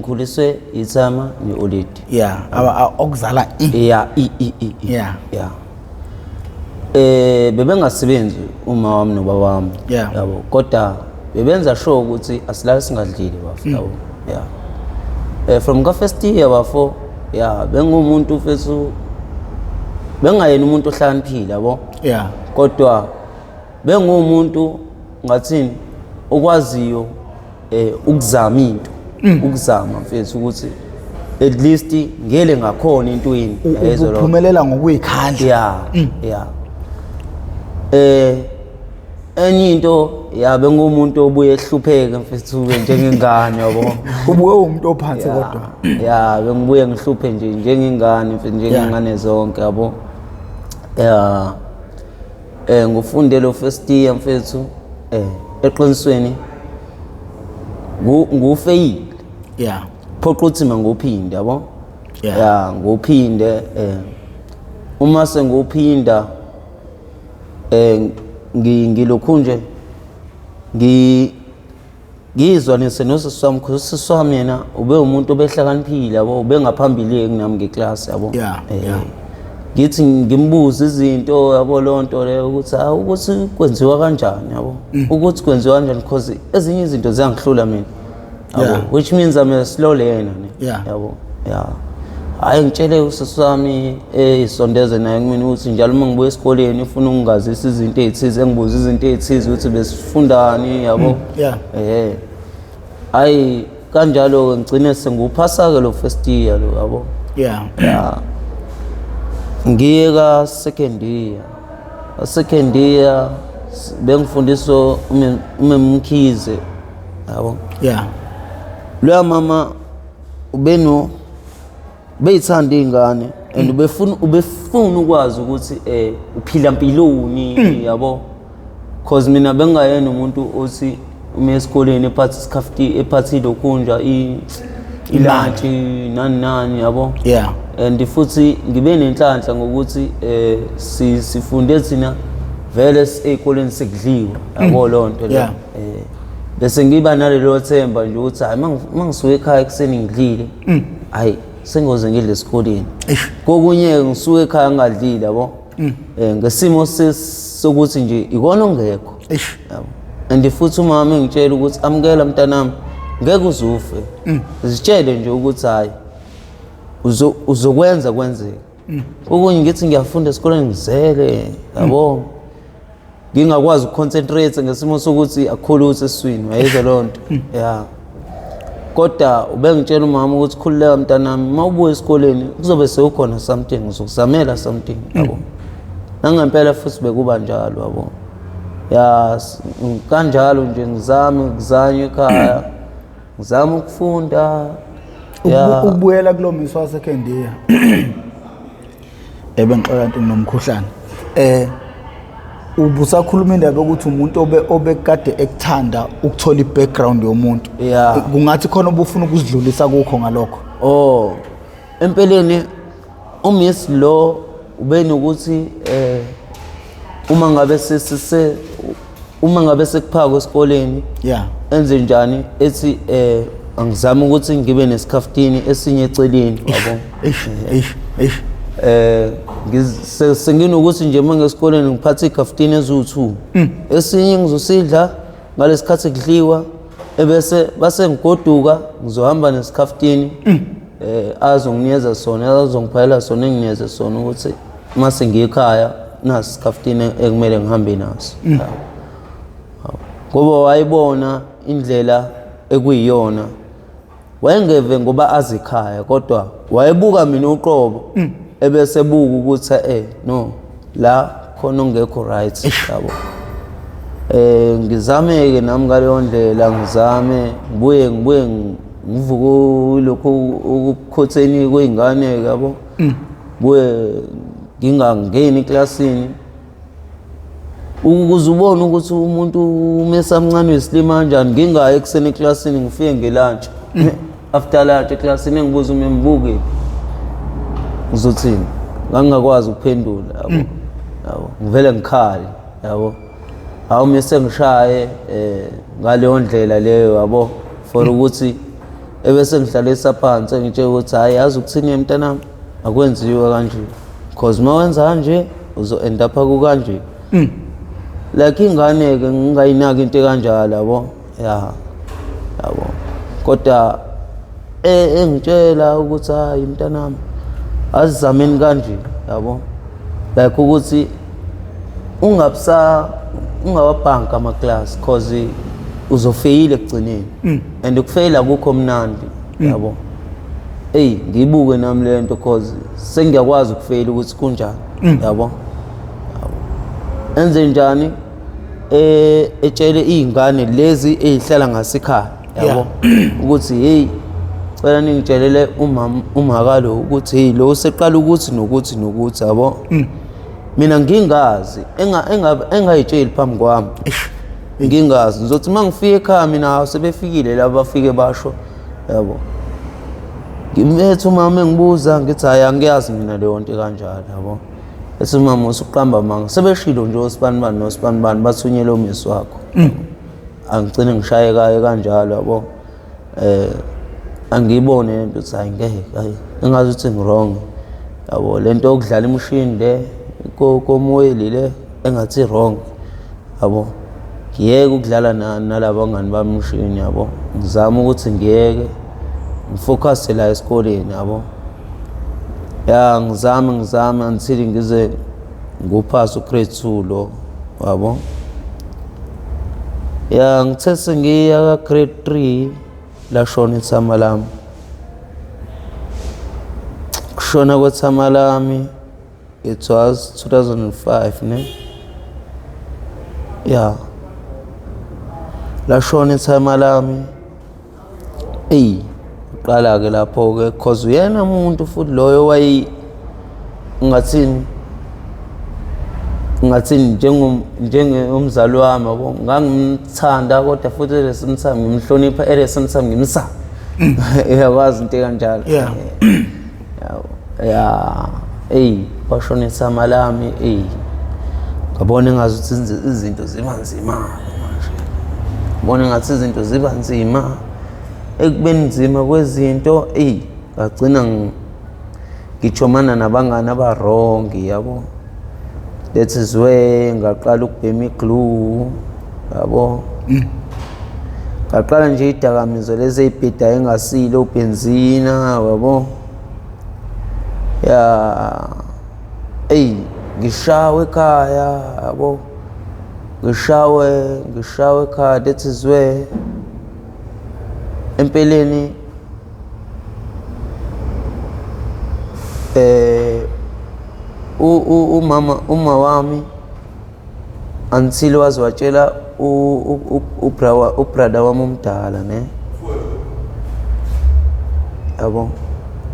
ngikhuliswe ithama ne-olidi. Yeah, okuzala Yeah, yeah. Yeah. Bebengasebenzi uma wami nobaba wami. Yabo. Kodwa bebenza sure ukuthi asilala singadlile bafo. Yabo. Yeah. From ka first year bafo, yeah, bengumuntu mfethu bengayena umuntu ohlaniphile yabo. Yeah. Kodwa bengumuntu ngathini okwaziyo ukuzama into. Ukuzama mfethu ukuthi at least ngele ngakhona intweni yezo lo. Uphumelela ngokuyikhandla. Yeah. Enye into yabe ngumuntu obuye ehlupheke mfethu njengengane yabo. Ubuye umuntu ophansi kodwa. Yeah, bengibuye ngihluphe nje njengengane mfethu njengengane zonke yabo. Yeah. Ngufundele first year mfethu eqinisweni ngufeyile. Yeah. Phoqa ukuthi mangophinde yabo. Yeah, ngophinde uma sengophinda ngilokhu nje ngizwa nesenosiswami kusiswami yena ube umuntu obehlakaniphile yabo ubengaphambili kunami ngeclass yabo. Ngithi ngimbuza izinto yabo lonto le ukuthi kwenziwa kanjani yabo ukuthi kwenziwa kanjani because ezinye izinto ziyangihlula mina yabo which means I'm a slow learner yabo. Hayi ngitshele usiswami isondeze naye kumina ukuthi njalo uma ngibuya esikoleni ufuna ungazisa izinto ezithize engibuza izinto ezithize ukuthi besifundani yabo. Hayi kanjalo ngicine sengiphasa ke lo first year lo yabo. Ngiye ka second year bengifundiswa umemkhize yabo. Lo mama ubeno beyithanda ingane and ubefuna ukwazi ukuthi uphila impiloni yabo because mina bengayena umuntu othi uma esikoleni ephathi lokunja ilunch nani yabo. And futhi ngibe nenhlanhla ngokuthi sifunde thina vele esikoleni sekudliwa yabo lonto le. Bese ngiba nalelo themba nje ukuthi hayi mangisuka ekhaya ekseni ngidlile hayi sengoze ngidle esikoleni. Kokunye ngisuka ekhaya ngadlile yabo. Ngesimo sokuthi nje ikona ongekho yabo. And futhi umama engitshela ukuthi amukela mntanami ngeke uzufe. Zitshele nje ukuthi hayi uzokwenza kwenzeke. Okunye ngithi ngiyafunda esikoleni ngizele yabo. Ngingakwazi ukuconcentrate ngesimo sokuthi akhuluthe eswini wayeza lonto. Kodwa ubengitshela umama ukuthi khululeka mntanami mawubuya esikoleni kuzobe sekukhona something uzokuzamela something yabo. Nangempela futhi bekuba njalo yabo. Kanjalo nje ngizame ekhaya ngizama ukufunda. Ubuyela kulo miswa wasecond year ebengixoxa into nomkhuhlane ubusakhuluma indaba ukuthi umuntu obekade ekuthanda ukuthola ibackground yomuntu kungathi khona obufuna ukuzidlulisa kukho ngalokho. Empeleni umiss lo ubeni ukuthi uma ngabe sekuphaka esikoleni enze njani ethi angizama ukuthi ngibe nesikhaftini esinye eceleni yabo. Senginokuthi nje manje esikoleni ngiphatha ikhaftini ezu2 esinye ngizosidla ngalesikhathi kudliwa ebese base ngigoduka ngizohamba nesikhaftini azonginikeza sona azongiphayela sona enginikeze sona ukuthi mase ngiyekhaya nasi isikhaftini ekumele ngihambe naso. Ngoba wayibona indlela ekuyiyona wayengeve ngoba azikhaya kodwa wayebuka mina uqobo ebese buka ukuthi no la khona ongekho right yabo. Ngizameke nami ngaleyo ndlela ngizame ngibuye ngivuka lokho ukukhotheni kweingane yabo. Buye ngingangeni eklasini ukuze ubone ukuthi umuntu umesamncane wesilima kanjani ngingayi ekseni eklasini ngifike ngelunch. After lunch eklasini ngibuza umembuke uzothini ngangakwazi ukuphendula yabo ngivele ngikhali yabo. Awumise ngishaye ngaleyo ndlela leyo yabo for ukuthi ebese ngihlalisa phansi ngitshela ukuthi hayi yazi ukuthini mntanami akwenziwe kanje because mawenza kanje uzo end up ku kanje like ingane ke ngingayinaki into kanjalo yabo yabo kodwa engitshela ukuthi hayi mntanami azizameni kanje yabo like ukuthi ungawabhanka ama class cause uzofeyila ekugcineni and ukufeyila akukho mnandi yabo ngibuke nami lento cause sengiyakwazi ukufeyila ukuthi kunjani yabo enze njani etshele izingane lezi ezihlala ngasekhaya yabo ukuthi hey cela ningitshelele umakalo ukuthi hey lo seqala ukuthi nokuthi yabo mina ngingazi engayitsheli phambi kwami ngingazi ngizothi mangifika ekhaya mina sebefikile laba bafike basho yabo ngimethe umama engibuza ngithi hayi angiyazi mina leyo nto kanjalo yabo ethi umama usuqamba manga sebeshilo nje osibanibani nosbanibani bathunyele umisi wakho angicine ngishayekayo kanjalo yabo angibone lento ukuthi hayi ngeke engazi ukuthi ngirong yabo lento okudlala imshini le komoyeli le engathi wrong yabo ngiyeke ukudlala nalabo ngani bami imshini yabo ngizama ukuthi ngiyeke ngifocus la esikoleni yabo ngizama until ngize ngopass grade 2 lo yabo ngithe sengiya ka grade 3 la shona ithama lami kushona kwethama lami it was 2005 ne la shona ithama lami qala ke lapho ke cause uyena umuntu futhi loyo ngathini njengomzali wami yabo ngangimthanda kodwa futhi lesimthanda ngimhlonipha lesimthanda ngimsa yakwazi into kanjalo bashona ithama lami ngabona ngathi izinto ziba nzima manje ngibona ngathi izinto ziba nzima ekubeni nzima kwezinto ngagcina ngijomana nabangani abarong yabo that is where ngaqala ukubhema iglue yabo ngaqala nje idakamizwa lezi ezibhida engasile ubenzina yabo ngishawe ekhaya yabo ngishawe ekhaya that is where empeleni uma wami until wazwatshela ubrother wami omdala ne yabo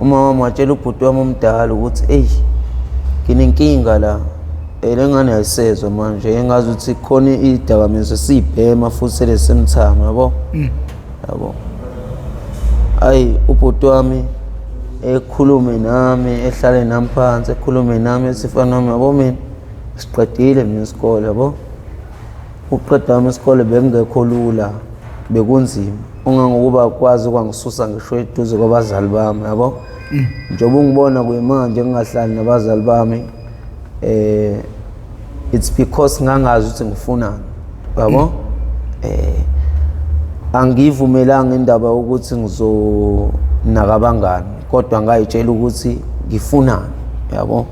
uma wami watshela ubhuti wami omdala ukuthi nginenkinga la lengane ayisezwe manje engazi ukuthi khona idakamizwa sibhema futhi lesemthamo yabo yabo ubhuti wami ekhulume nami ehlale nami phansi ekhulume nami esifana nami yabo mina siqedile mina isikole yabo uqeda wami isikole bengekho lula bekunzima ungangokuba kwazi kwangisusa ngisho eduze kwabazali bami yabo njengoba ungibona kuyimanje ngingahlali nabazali bami it's because ngangazi ukuthi ngifunani yabo angivumelanga indaba ukuthi ngizonaka abangani kodwa ngayitshela ukuthi ngifunani yabo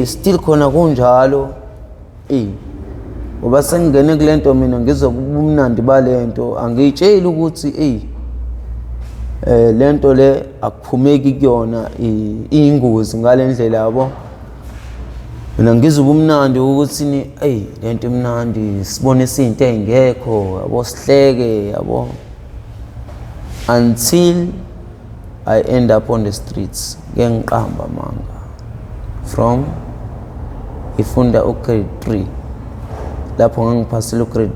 still khona kunjalo ngoba sengingene kulento mina ngizokubumnandi balento angiyitsheli ukuthi lento le akuphumeki kuyona ingozi ngalendlela yabo mina ngizobumnandi ukuthi ni lento imnandi sibone izinto ezingekho yabo sihleke yabo until I end up on the streets ngiqamba manga from ifunda grade 3 lapho ngangiphasile grade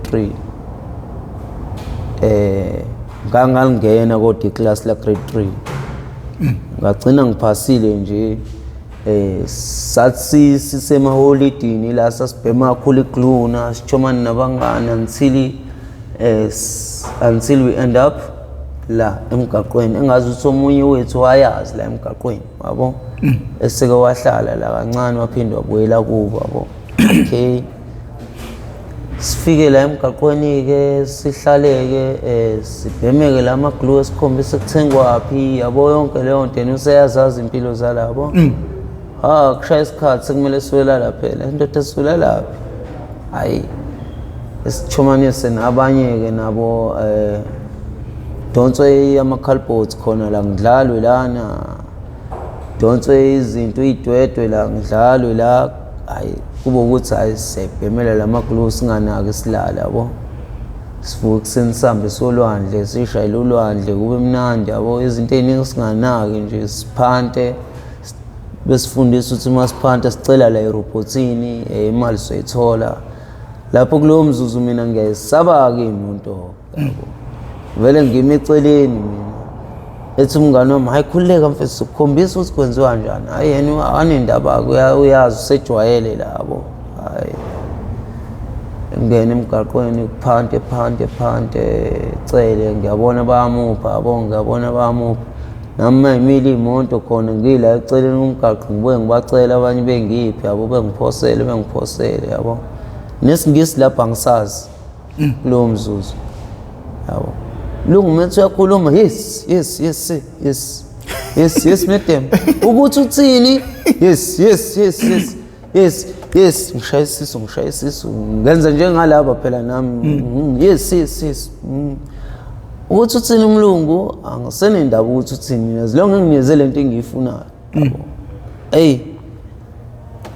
3 ngangangena kodwa iclass la grade 3 ngagcina ngiphasile nje sathi sisema holiday la sasibhema kakhulu igluna sichomana nabangani until we end up la emgaqweni engazi ukuthi omunye wethu wayazi la emgaqweni yabo eseke wahlala la kancane waphinde wabuyela kubo yabo. Okay, sifike la emgaqweni ke sihlaleke sibhemeke la maglu esikhombisa kuthengwaphi yabo yonke leyo nto useyazazi impilo zalabo. Kushaya isikhathi sekumele siwela la phela indoda esiwela laphi hayi esithumanise nabanye ke nabo donswe ama-cardboards khona la ngidlalwe lana donswe izinto idwedwe la ngidlalwe la hayi kube ukuthi hayi sibhemela la maglu singanaki silala yabo. Sivuka kuseni sihambe solwandle sishayele ulwandle kube mnandi yabo izinto eziningi singanaki nje siphante besifundisa ukuthi masiphanta sicela la erobotsini imali soyithola lapho kulowo mzuzu mina ngiyayisaba ke imuntu yabo vele ngime eceleni mina ethi umngane wami hayi khuleka mfethu ukukhombisa ukuthi kwenziwa kanjani hayi yena anendaba uyazi usejwayele labo hayi ngene emgaqweni kuphante cele ngiyabona bayamupha yabo ngiyabona bayamupha nami imile imoto khona ngila eceleni umgaqo ngibuye ngibacela abanye bengiphi yabo bengiphosele yabo nesingisi lapha ngisazi kulowo mzuzu yabo lungu methu yakhuluma yes madam ukuthi uthini yes ngishaya isisu ngenza njengalaba phela nami yes ukuthi uthini umlungu angisenendaba ukuthi uthini as long nginiyeze lento engiyifunayo yabo.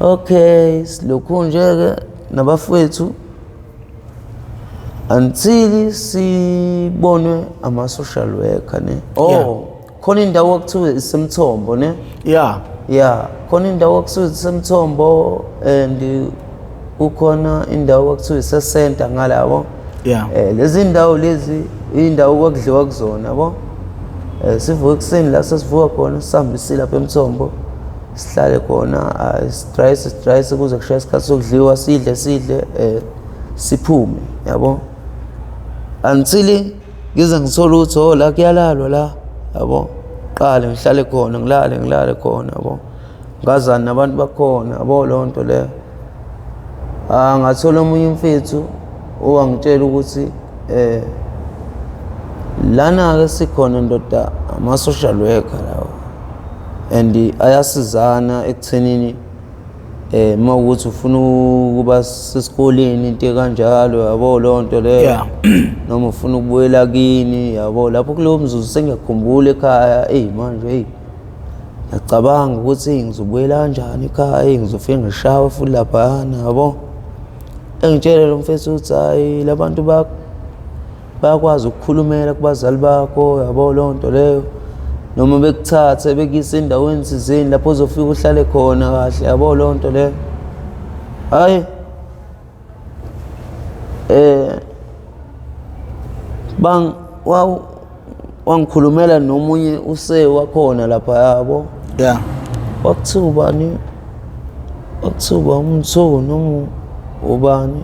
Okay silokhu nje ke nabafowethu until sibonwe ama-social worker ne khona indawo okuthiwa isemthombo ne khona indawo okuthiwa isemthombo and kukhona indawo okuthiwa isesenta ngalabo lezi ndawo lezi indawo kwakudliwa kuzona yabo. Sivuka ekuseni la sesivuka khona sihambise lapha emthombo sihlale khona sidrayise kuze kushaya isikhathi sokudliwa sidle siphume yabo until ngize ngithola ukuthi la kuyalalwa la yabo qale ngihlale khona ngilale khona yabo ngazana nabantu bakhona yabo leyo nto leyo. Ngathola omunye umfethu owangitshela ukuthi lana ke sikhona ndoda ama-social worker lawo and ayasizana ekuthenini mawukuthi ufuna ukuba sesikoleni into kanjalo yabo leyo nto leyo noma ufuna ukubuyela kini yabo lapho kulowo mzuzu sengiyakhumbula ekhaya manje ngiyacabanga ukuthi ngizobuyela kanjani ekhaya ngizofika ngishawa futhi laphana yabo. Engitshela lo mfethu ukuthi hayi labantu bayakwazi ukukhulumela kubazali bakho yabo leyo nto leyo noma bekuthathe bekuyise endaweni thizeni lapho uzofika uhlale khona kahle yabo leyo nto leyo hayi wangikhulumela nomunye wakhona lapha yabo wakuthiwa ubani wakuthiwa umthuku noma ubani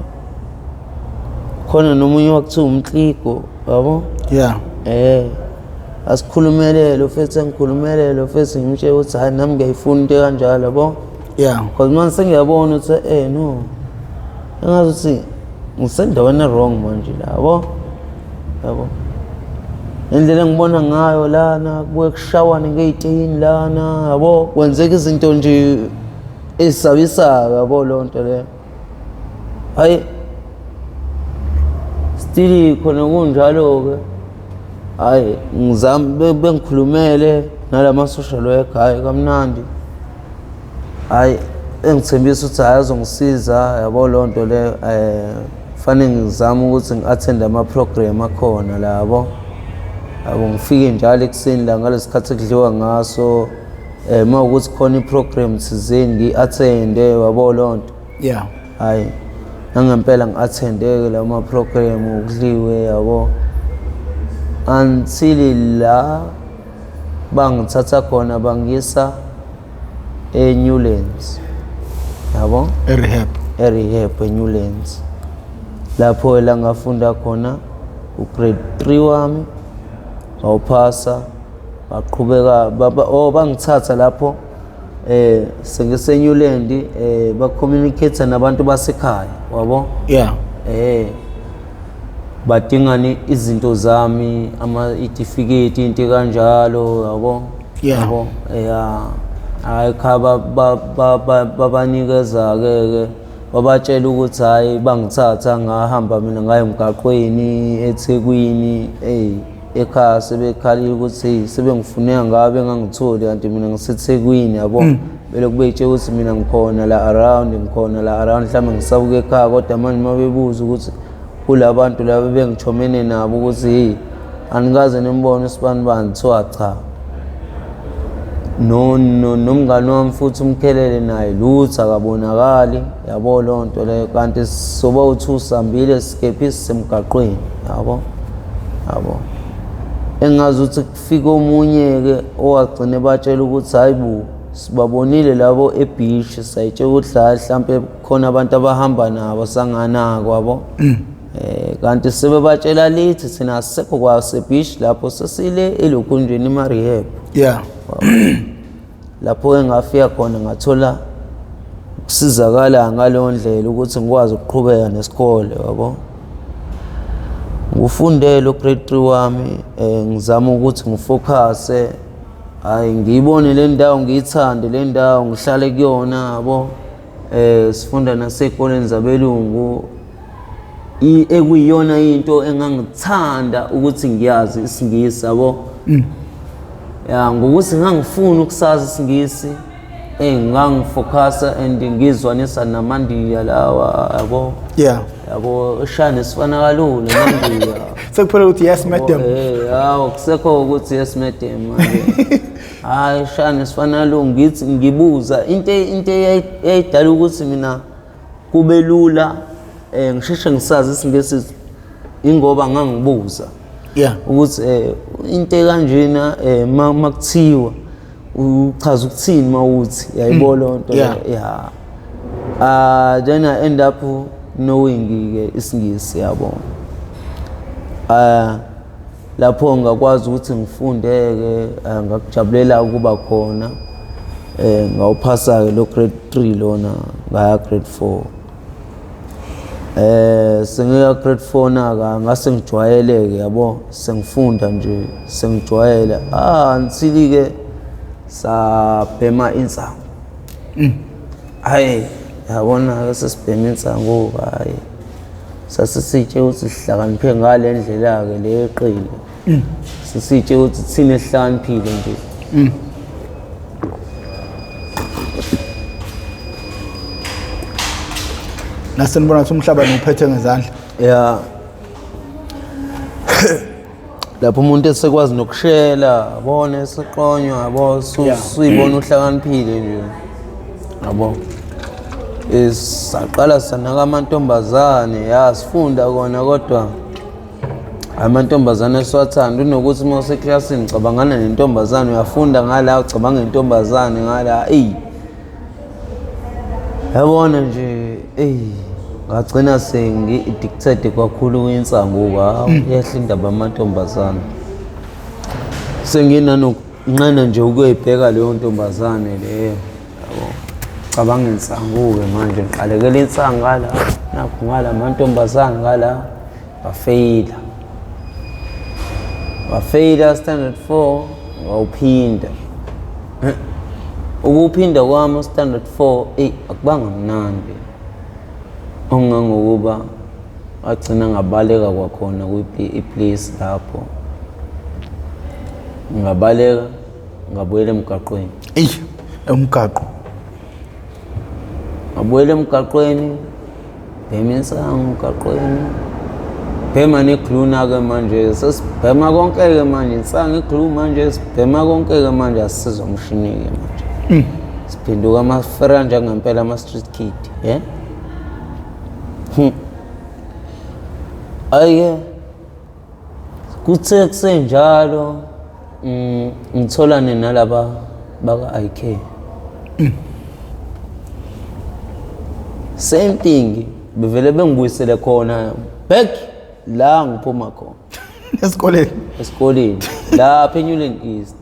khona nomunye wakuthiwa umtliko yabo asikhulumelele ufethu ngikhulumelele ufethu ngimtshela ukuthi hayi nami ngiyayifuna into kanjalo yabo because manje sengiyabona ukuthi no engazi ukuthi ngisendaweni wrong manje la yabo indlela ngibona ngayo lana kubuye kushawane ngey'tini lana yabo kwenzeka izinto nje ezisabisayo yabo leyo nto leyo hayi still khona kunjalo-ke hayi ngizame bengikhulumele nalama-social worker hayi kamnandi hayi engithembisa ukuthi hayi azongisiza yabo leyo nto leyo fanele ngizame ukuthi ngi-attende ama-program akhona labo ngifike njalo ekuseni la ngalesi khathi ekudliwa ngaso uma ukuthi khona i-program thizeni ngi-attende yabo leyo nto hayi nangempela ngi-attende-ke lawo ma-program ukudliwe yabo until la bangithatha khona bangisa e-Newlands yabo e-rehab e-Newlands lapho la ngafunda khona ugrade 3 wami ngawuphasa baqhubeka bangithatha lapho sengiseNewland ba communicate nabantu basekhaya wabo badingani izinto zami ama-certificate into kanjalo yabo yabo ayikhaba babanikeza ke babatshela ukuthi hayi bangithatha ngahamba mina ngaye Emgwaqeni eThekwini ekhaya sebekhalile ukuthi sebengifuneka ngabe ngangitholi kanti mina ngiseThekwini yabo bele kubetshela ukuthi mina ngikhona la around mhlawumbe ngisabuka ekhaya kodwa manje mabebuza ukuthi kulabantu laba bengithomene nabo ukuthi anikaze nimbone usibani bani thiwa cha nomngane wami futhi Ukhulele naye lutho akabonakali yabo lonto leyo kanti soba u2 sambile sikephisi semgaqweni yabo engazi ukuthi kufika omunye ke owagcina batshela ukuthi hayibo sibabonile labo ebeach sayitshela ukuthi mhlambe khona abantu abahamba nabo sanganako yabo kanti sebebatshela lithi sina asekho kwase beach lapho sesile elokhunjweni ima rehab lapho engafika khona ngathola ukusizakala ngalo ndlela ukuthi ngikwazi ukuqhubeka nesikole yabo ngufundele grade 3 wami ngizama ukuthi ngifocus hayi ngiyibone le ndawo ngiyithande le ndawo ngihlale kuyona yabo sifunda nasekoleni zabelungu ekuyiyona into engangithanda ukuthi ngiyazi isingisi yabo ngokuthi ngangifuna ukusazi isingisi ngangifocus and ngizwanisa namandiya lawa yabo yabo shane sifana kalula mandiya sekuphela ukuthi yes madam kusekho ukuthi yes madam manje hayi shane sifana lo ngithi ngibuza into eyidala ukuthi mina kube lula ngisheshe ngisazi isingisi ingoba ngangibuza ukuthi into kanjena makuthiwa uchaza ukuthini mawuthi yayibona lonto then I end up knowing ke isingisi yabo lapho ngakwazi ukuthi ngifundeke ngakujabulela ukuba khona ngawuphasa ke lo grade 3 lona ngaya grade 4 sengiya grade 4 naka ngase ngijwayeleke yabo sengifunda nje sengijwayela nsili ke sabhema insangu hayi yabona ke sesibhema insangu hayi sasisitshe ukuthi sihlakaniphe ngale ndlela ke leqile sisitshe ukuthi thina esihlakaniphile nje nasenibona ukuthi umhlaba nophethe ngezandla lapho umuntu esekwazi nokushela abone esiqonywa yabo suyibona uhlakaniphile nje yabo saqala sanaka amantombazane sifunda kona kodwa amantombazane esiwathanda unokuthi uma useklasini cabangana nentombazane uyafunda ngala ucabanga intombazane ngala yabona nje ngagcina sengi-addicted kakhulu kwinsangu yahle indaba amantombazane senginanokunqena nje ukuyibheka leyo ntombazane leyo yabo cabanga insangu-ke manje ngiqalekela insangu ngala nakho ngala amantombazane ngala bafeyila standard 4 ngawuphinda ukuphinda kwami standard 4 akubanga mnandi ongangokuba agcina ngabaleka kwakhona kwi-place lapho ngabaleka ngabuyela Emgwaqeni umgaqo ngabuyela Emgwaqeni bhema insangu Emgwaqeni bhema negluna-ke manje sesibhema konke-ke manje insangu iglu manje sibhema konke-ke manje asisizwa umshini-ke manje siphinduka amafera njengempela ama-street kid ayi kuthe kusenjalo ngitholane nalaba baka-IK same thing bevele bengibuyisele khona back la ngiphuma khona esikoleni lapha eNewland East.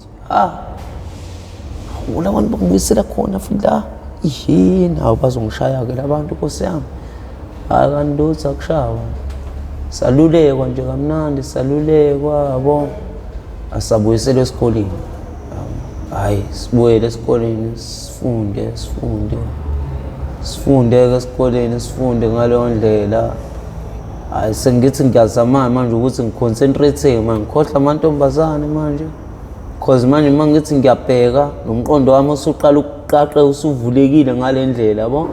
Ula abantu bakubuyisela khona futhi la ihini awubazongishaya ke labantu Nkosi yami. Akandothi akushawa. Salulekwa nje kamnandi, salulekwa yabo. Asabuyisela esikoleni. Hayi sibuyele esikoleni sifunde esikoleni sifunde ngaleyo ndlela. Hayi sengithi ngiyazama manje ukuthi ngiconcentrate manje ngikhohlwa amantombazane manje because manje mangithi ngiyabheka nomqondo wami usuqala ukuqaqe usuvulekile ngale ndlela yabo.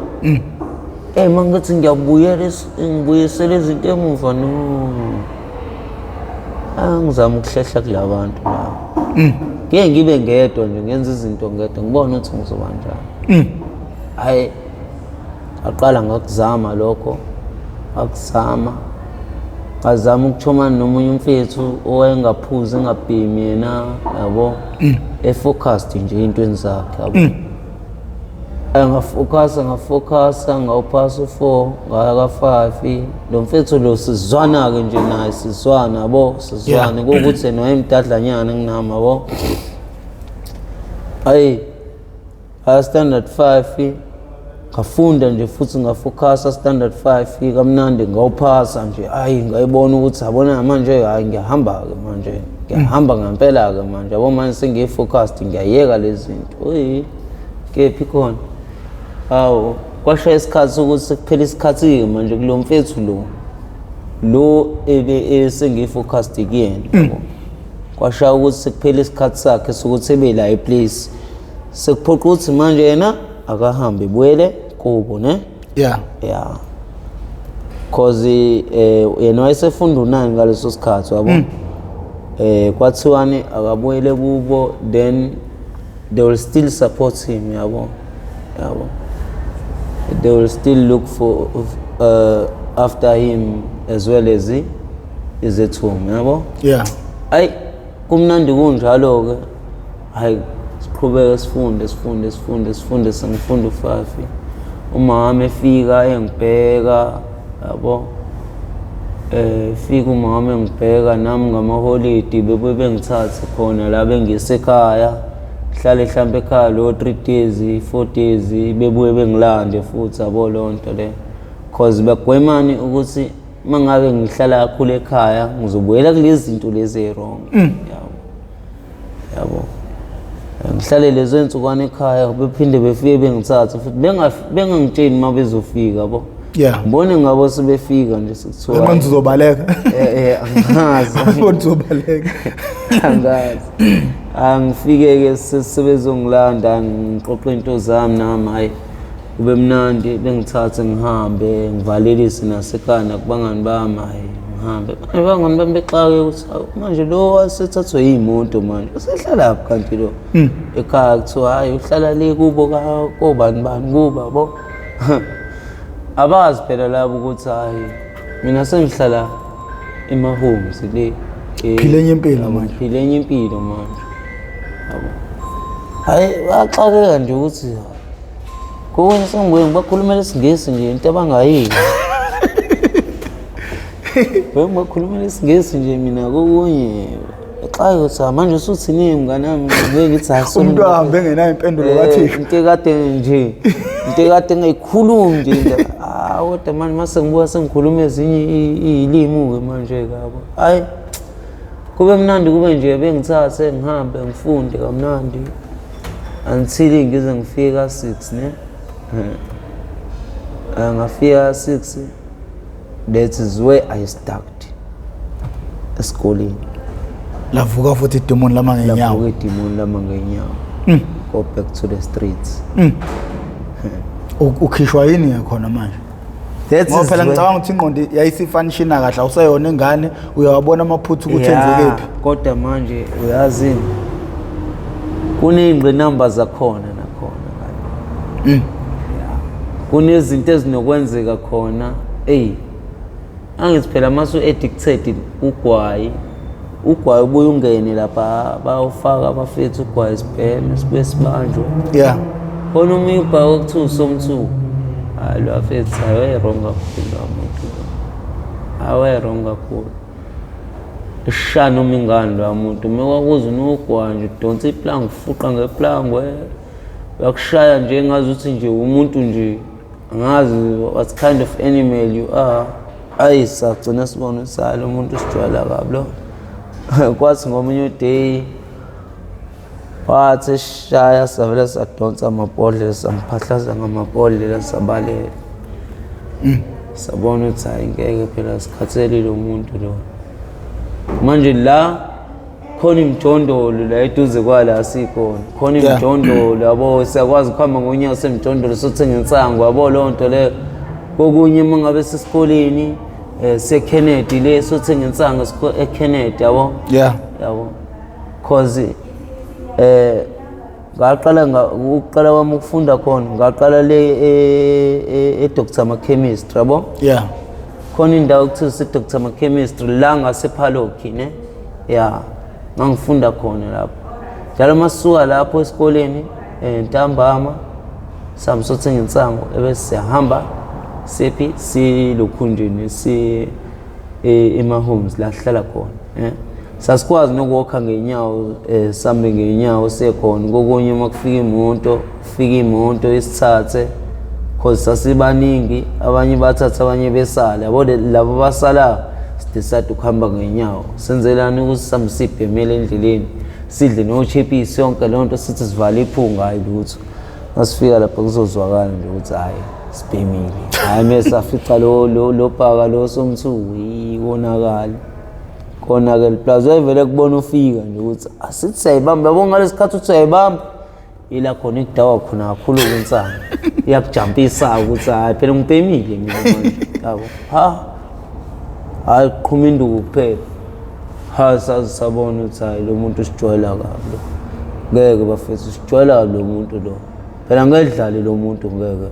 Mangithi ngiyabuyisela izinto emuva no. Angizama ukuhlehla kulabantu labo. Ngeke ngibe ngedwa nje ngenza izinto ngedwa ngibona ukuthi ngizoba njani. Hayi aqala ngakuzama lokho. Ngazama ukuthomana nomunye umfethu owayengaphuzi engabhemi yena yabo. Efocused nje intweni zakhe yabo. Ngafocus ngawuphasa u4 ngaya ka5. Lo mfethu lo sizwana ke nje naye sizwana yabo sizwana ukuthi yena wayemdadlanyana nginami yabo. Hayi standard 5 ngafunda nje futhi ngafocus standard 5 kamnandi ngawuphasa nje. Hayi ngayibona ukuthi yabona manje hayi ngiyahamba ke manje ngiyahamba ngempela ke manje yabo manje sengiyifocused ngiyayeka lezi zinto. Kephi khona kwashaya isikhathi sokuthi sekuphela isikhathi ke manje kulo mfethu lo sengiyifocused kuyena yabo. Kwashaya ukuthi sekuphela isikhathi sakhe sokuthi ebe la eplace sekuphoqa ukuthi manje yena akahambe buyele kubo ne. Cause yena wayesefunda u9 ngaleso sikhathi yabo. Kwathiwani akabuyele kubo then they will still support him yabo. They will still look for after him as well as he is at home yabo. Hayi kumnandi kunjalo ke. Hayi siqhubeka sifunde sengifunda u5. Umama efika engibheka yabo. Fika umama engibheka nami ngama-holiday bengithathe khona la bengisekhaya. Hlale mhlambe ekhaya lo 3 days 4 days bebuye bengilande futhi yabo lonto le. Cause bagwemani ukuthi mangabe ngihlala kakhulu ekhaya ngizobuyela kulezi zinto lezi wrong yabo. Ngihlale lezo insukwana ekhaya bephinde befike bengithathe futhi bengangitsheni mabezofika yabo. Ngibone ngabo sebefika nje sekuthiwa manje uzobaleka. Angazi. Abona uzobaleka. Angazi. Angifike ke sebezongilanda ngiqoqe into zami nami hayi kube mnandi bengithathe ngihambe ngivalelise nasekhaya kubangani bami hayi ngihambe. Abangani bami bexake ukuthi manje lo wasethathwe yimoto manje usehlala lapha kanti lo ekhaya kuthiwa hayi uhlala le kubo kobani kuba yabo. Abazi phela labo ukuthi hayi mina sengihlala ema-homes le. Phile enye impilo manje. Phile enye impilo manje yabo. Hayi baxakeka nje ukuthi konke sengibuye ngibakhulumela isingisi nje into abangayiki. Bakhulumela isingisi nje mina kokunye xa ukuthi manje usuthini mngani wami ngithi asona umuntu ahambe engenayo impendulo kaThixo. Into kade ngayikhuluma nje kodwa manje mase ngibuka sengikhuluma ezinye izilimi ke manje kabo. Hayi kube mnandi kube nje bengithathe ngihambe ngifunde kamnandi until ngize ngifika 6 ne. Ngafika 6 that is where I started esikoleni. Lavuka futhi idemon lama ngenyawo. Lavuka idemon lama ngenyawo. Go back to the streets. Ukhishwa yini khona manje? Ngoba phela ngicabanga ukuthi ingqondo yayisifanishina kahle awusayona ingane uyawabona amaphuthu ukuthi enzeke phi. Kodwa manje uyazi kuney'ngqinamba zakhona nakhona ngale. Kunezinto ezinokwenzeka khona. Angithi phela mase u-addicted ugwayi ubuye ungene lapha bayawufaka abafethu ugwayi sibheme sibe sibanjwe. Khona umunye ubhaka okuthiwa usomthuko. Hayi lo afethu awe wrong kakhulu umuntu. Awe wrong kakhulu. ishaya noma ingane lo muntu mekwakuza unogwa nje udonsa iplango ufuqa ngeplango uyakushaya nje ngazi ukuthi nje umuntu nje angazi what kind of animal you are ayisagcina sibona salo umuntu sijwayela kablo kwathi ngomunye day wathi shaya savela sadonsa amabhodlela samphahlaza ngamabhodlela sabalela sabona ukuthi hayi ngeke phela sikhathelile umuntu lo manje la khona imjondolo la eduze kwala sikhona khona imjondolo yabo siyakwazi ukuhamba ngonyaka semjondolo sothenga insango yabo lonto le kokunye mangabe sesikoleni se-Kennedy le sothenga insango e-Kennedy yabo yabo cause ngaqala ukuqala kwami ukufunda khona ngaqala le Dr. Ma-chemistry yabo khona indawo ekuthiwa se-Dr. Ma-chemistry la ngasephaloki ne ngangifunda khona lapho njalo masuka lapho esikoleni ntambama samsothenga insango ebese siyahamba sephi silokhunjini ema-homes la sihlala khona sasikwazi nokuwalka ngenyawo sambe ngenyawo sekhona kokunye makufika imoto isithathe cause sasibaningi abanye bathatha abanye besala yabo labo basala sidecide ukuhamba ngenyawo senzelani ukuthi samsibhemele endleleni sidle nochipisi yonke lonto sithi sivala iphunga hayi lutho masifika lapha kuzozwakala nje ukuthi hayi sibhemile hayi mase afica lo phaka lo somthuyi wonakala konakala plus wayevele kubona ufika nje ukuthi asithi sayibamba yabo ngalesikhathi uthi sayibamba ila khona ikudawa khona kakhulu kwensana iyakujampisa ukuthi hayi phela ngibhemile mina manje yabo hayi qhuma induku kuphela sabona ukuthi hayi lo muntu usijwayela kablo ngeke bafethu usijwayela lo muntu lo phela ngedlali lo muntu ngeke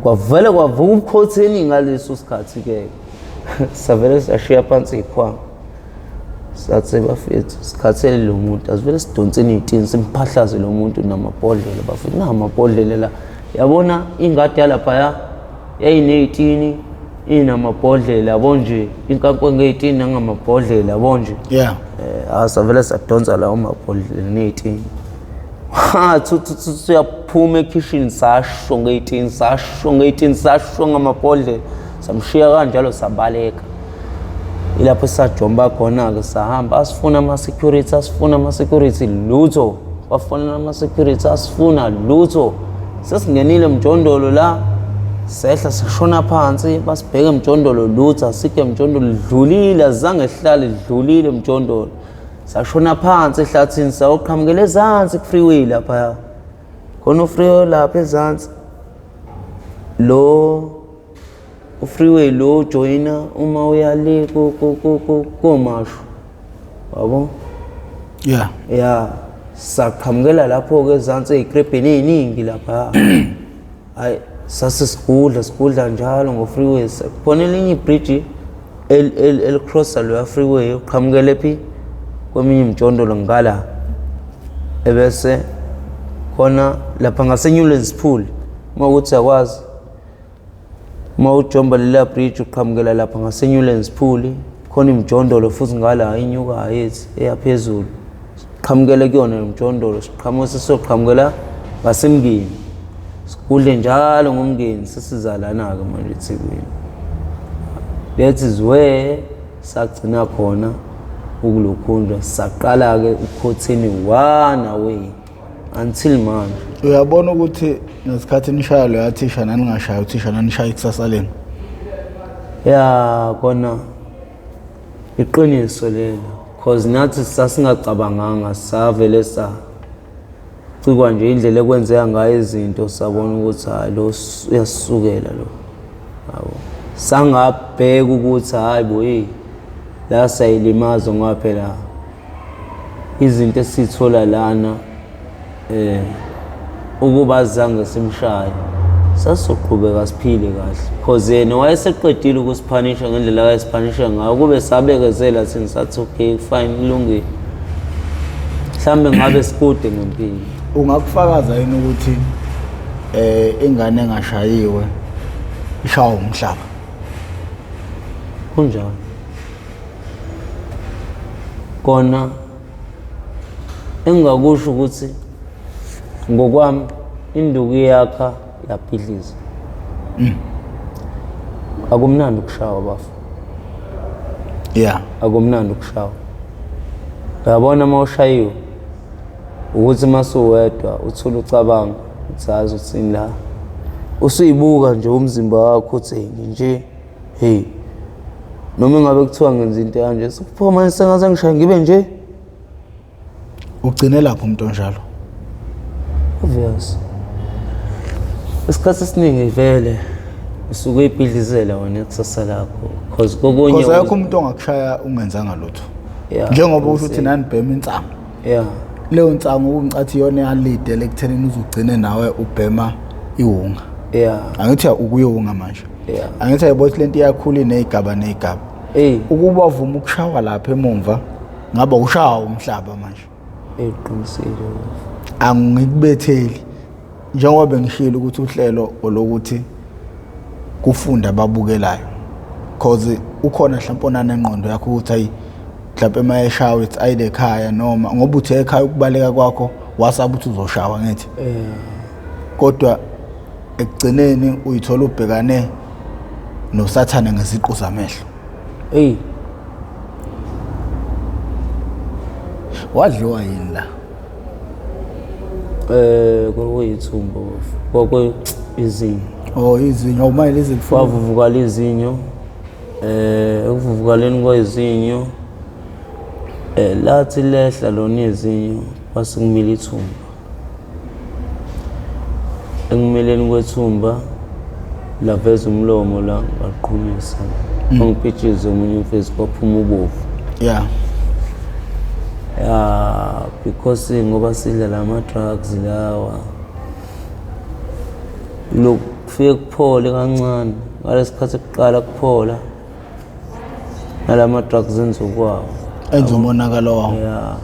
kwavele kwavuka ubukhotheni ngaleso sikhathi ke savele sashiya phansi ikhwama sathi bafethu sikhathele lo muntu asivele sidonseni itini simphahlaze lo muntu namabhodlela bafethu namabhodlela la yabona ingadi yalapha yayine-18 inamabhodlela yabo nje inkampo nge-18 nangamabhodlela yabo nje savele sadonsa lawo mabhodlela ne-18 siyaphuma ekitchen sasho nge-18 sasho ngamabhodlela samshiya kanjalo sabaleka ilapho sajomba khona-ke sahamba asifuna ama-security lutho bafuna ama-security asifuna lutho sesingenile emjondolo la sehla sashona phansi basibheke emjondolo lutho asikho emjondolo lidlulile azange sihlale lidlulile emjondolo sashona phansi ehlathini sayoqhamukela ezansi ku-freeway lapha khona u-freeway lapha ezansi lo u-freeway lo joyina uma uyale komasho wabo saqhamukela lapho-ke ezansi ey'krebheni ey'ningi lapha hayi sasisigudla njalo ngo-freeway khona elinye ibridge elicrossa loya freeway uqhamukele phi kweminye imjondolo ngala ebese khona lapha ngase-Newlands Pool uma ukuthi yakwazi uma ujomba lela bridge uqhamukela lapha ngase-Newlands Pool khona imjondolo futhi ngala inyuka yethi eyaphezulu siqhamukele kuyona imjondolo sisoqhamukela ngasemngeni sikudle njalo ngomngeni sesizalana-ke manje eThekwini that is where sagcina khona ukulokhunjwa saqala-ke ukhotheni one away until manje uyabona ukuthi ngesikhathi nishaya lo yathisha naningashaya uthisha nanishaya ikusasa leni kona iqiniso lelo cause nathi sasingacabanganga savele cikwa nje indlela ekwenzeka ngayo izinto sabona ukuthi hayi lo uyasukela lo yabo sangabheka ukuthi hayi boy la sayilimazo ngaphela izinto esithola lana ukuba zange simshaye sasoqhubeka siphile kahle cause yena wayeseqedile ukusiphanisha ngendlela ayesiphanisha ngayo kube sabekezela thina sathi okay fine kulungile mhlambe ngabe sikude ngempilo ungakufakaza yini ukuthi ingane engashayiwe ishawa umhlaba kunjalo kona engakusho ukuthi ngokwami induku yakha yaphidliza. Akumnandi ukushawa bafu. Yeah. Akumnandi ukushawa. Uyabona mawushayiwe ukuthi masuwedwa uthola ucabanga uthazi uthini la. Usuyibuka nje umzimba wakho uthi nje hey noma ngabe kuthiwa ngenza into kanje sikuphuma sengaze ngishaya ngibe nje ugcine lapho umuntu onjalo. Obvious. Isikhathi esiningi vele usuke uyibhidlizela wena ikusasa lakho because kokunye ayikho umuntu ongakushaya ungenzanga lutho. Njengoba uthi nani bhema insango. Yeah. Leyo nsango ungicathi yona yalide lekuthenini uzugcine nawe ubhema iwunga. Yeah. Angithi ukuyewunga manje. Yeah. Angithi ayibothi lento iyakhula inezigaba nezigaba. Ukuba uvuma ukushawa lapha emumva ngaba ushawa umhlaba manje. Eqinisile. Angikubetheli njengoba bengishilo ukuthi uhlelo olokuthi kufunda ababukelayo because ukhona mhlawumbe onana engqondo yakho ukuthi ayi mhlawumbe mayeshawa ethi ayile ekhaya noma ngoba uthe ekhaya ukubaleka kwakho wasaba ukuthi uzoshawa ngithi kodwa ekugcineni uyithola ubhekane noSathane ngeziqu zamehlo. Wadliwa yini la? Kwakuyithumbo kwakwe izinyo. Izinyo awumayile izifuba. Wavuvuka izinyo. Ukuvuvukaleni kwezinyo lathi lehla lona izinyo wasekumila ithumba. Ekumeleni kwethumba laveza umlomo la ngaqhumisa. Ngipitchize umunye uFacebook phuma ubovu. Yeah. Yeah, because ngoba sidla lama drugs lawa. Look, kufike kuphole kancane. Ngalesikhathi kuqala kuphola. Nalama drugs enza ukwawo. Enza umonakalo wawo. Yeah.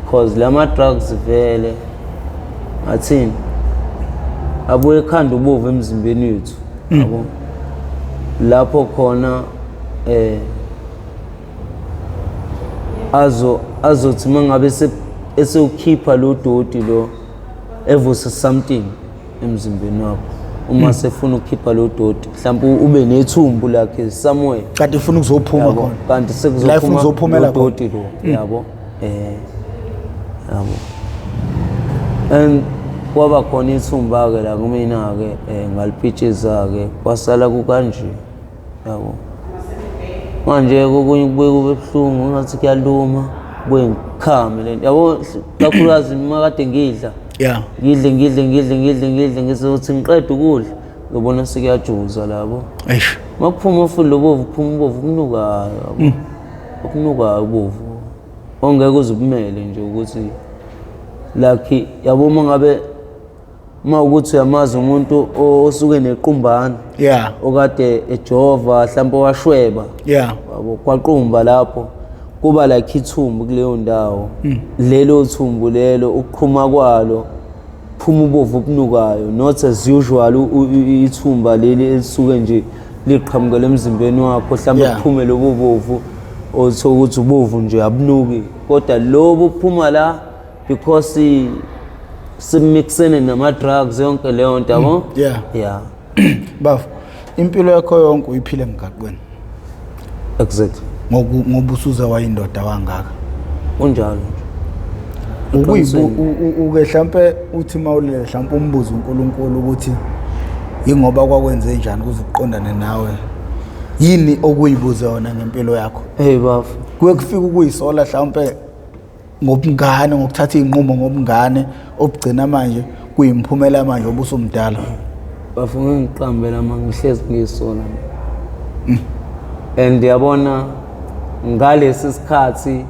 Because lama drugs vele athini abuye ekhanda ubovu emzimbeni wethu. Yabo. Lapho khona azothi mangabe esewukhipha lo doti lo evusa something emzimbeni wakho uma sefuna ukukhipha lo doti mhlawumbe ube nethumbu lakhe somewhere kanti ufuna ukuzophuma khona kanti sekuzophuma lo doti lo yabo yabo and kwaba khona ithumba ke la kumina ke ngalipitchiza ke kwasala kukanje yabo manje kokunye kubuye kube buhlungu ngathi kuyaluma kubuye ngikhame lento yabo kakhulukazi makade ngidla ngidle ngizothi ngiqeda ukudla ngibona sekuyajuza labo makuphuma futhi lobovu phuma ubovu kunukayo yabo okunukayo ubovu ongeke uzubumele nje ukuthi lucky yabo mangabe mawukuthi uyamazi umuntu osuke nequmbana okade ejova mhlawumbe washweba yabo kwaqumba lapho kuba like ithumbu kuleyo ndawo lelo thumbu lelo ukuqhuma kwalo phuma ubovu okunukayo not as usual ithumba leli elisuke nje liqhamukela emzimbeni wakho mhlawumbe kuphume lobo bovu otho ukuthi ubovu nje abunuki kodwa lobo kuphuma la because simixene nama drugs yonke leyo nto yabo yeah bafu impilo yakho yonke uyiphile emgaqweni exactly ngoba usuza wayindoda wangaka unjalo uke mhlambe uthi mawulele mhlambe umbuzo uNkulunkulu ukuthi ingoba kwakwenze njani ukuze uqondane nawe yini okuyibuza yona ngempilo yakho bafu kuye kufika ukuyisola mhlambe ngobungane ngokuthatha inqumo ngobungane obugcina manje kuyimphumela manje obusumdala bafuna ngiqambela mangihlezi ngiyisola and yabona ngalesi sikhathi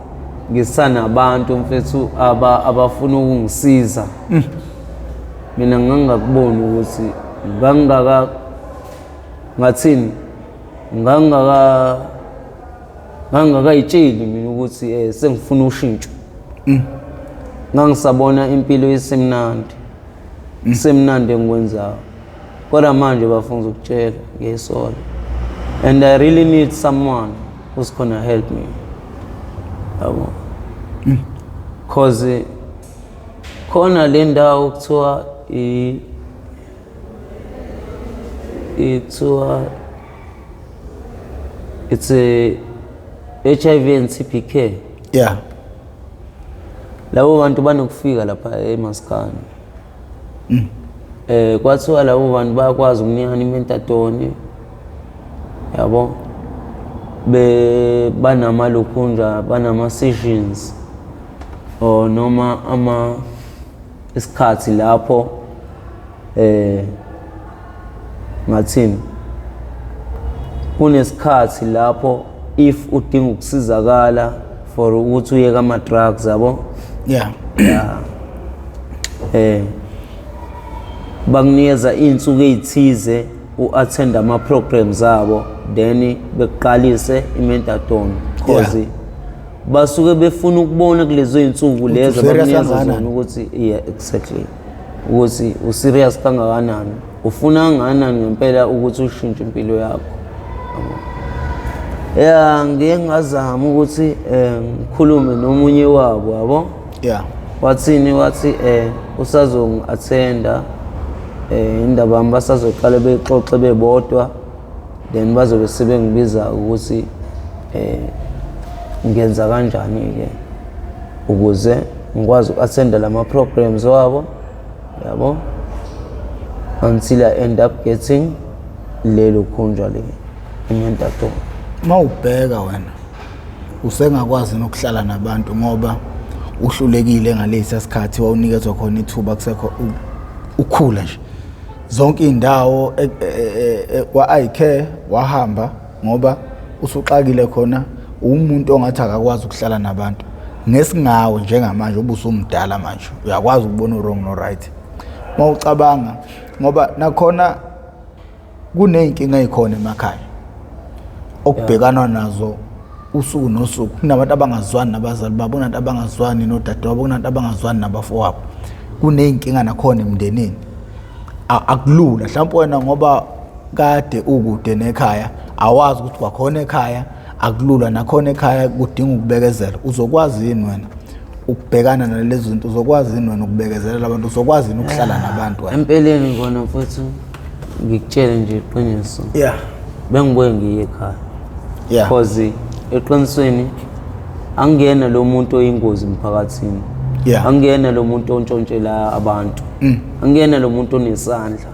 ngisana abantu mfethu abafuna ukungisiza mina ngangakubona ukuthi ngathini ngangakayitsheli mina ukuthi sengifuna ushintsho ngangisabona impilo isemnandi engikwenzayo kodwa manje bafuna ukutshela ngesola and I really need someone who's gonna help me yabo Cause khona le ndawo kuthiwa it's a HIV and TB care. Yeah. Labo bantu banokufika lapha eMaskane. Kwathiwa labo bantu bayakwazi ukunikana imentatone. Yabo. Banamalukhunja, banama sessions. O noma isikhathi lapho ngathini kunesikhathi lapho if udinga ukusizakala for ukuthi uyeke ama drugs yabo. Yeah. Bakunikeza insuku ezithize uattend ama programs zabo then beqalise imentatone cause basuke befuna ukubona kulezo insuku lezo bakunikeza zona ukuthi yeah exactly ukuthi userious kangakanani ufuna kangakanani ngempela ukuthi ushintshe impilo yakho. Ngeke ngazama ukuthi ngikhulume nomunye wabo yabo. Yeah. Wathi usazongi-attenda indaba basazoqala bexoxe bebodwa then bazobe sebengibiza ukuthi ngenza kanjani ke ukuze ngikwazi uku-attenda lama programs wabo yabo until I end up getting lelo khunjwa le imentatone. Mawubheka wena usengakwazi nokuhlala nabantu ngoba uhlulekile ngalesi sikhathi wawunikezwa khona ithuba kusekho ukhula nje zonke indawo kwa iCare wahamba ngoba usuxakile khona umuntu ongathi akakwazi ukuhlala nabantu ngesingawe njengamanje ubusumdala manje uyakwazi ukubona wrong no right mawucabanga ngoba nakhona kuneyinkinga ezikhona emakhaya okubhekana nazo usuku nosuku kunabantu abangazwani nabazali babo kunabantu abangazwani nodadewabo kunabantu abangazwani nabafowabo kuneyinkinga nakhona emndenini akulula mhlawumbe wena ngoba kade ukude nekhaya awazi ukuthi kwakhona ekhaya akulula nakhona ekhaya kudinga ukubekezela uzokwazi yini wena ukubhekana nalezi zinto uzokwazi yini wena ukubekezelela abantu uzokwazi yini ukuhlala nabantu empeleni kona mfowethu ngikutshele nje iqiniso yeah bengibuye ngiye ekhaya yeah because eqinisweni angena lo muntu oyingozi emphakathini yeah angena lo muntu ontshontshela abantu angena lo muntu onesandla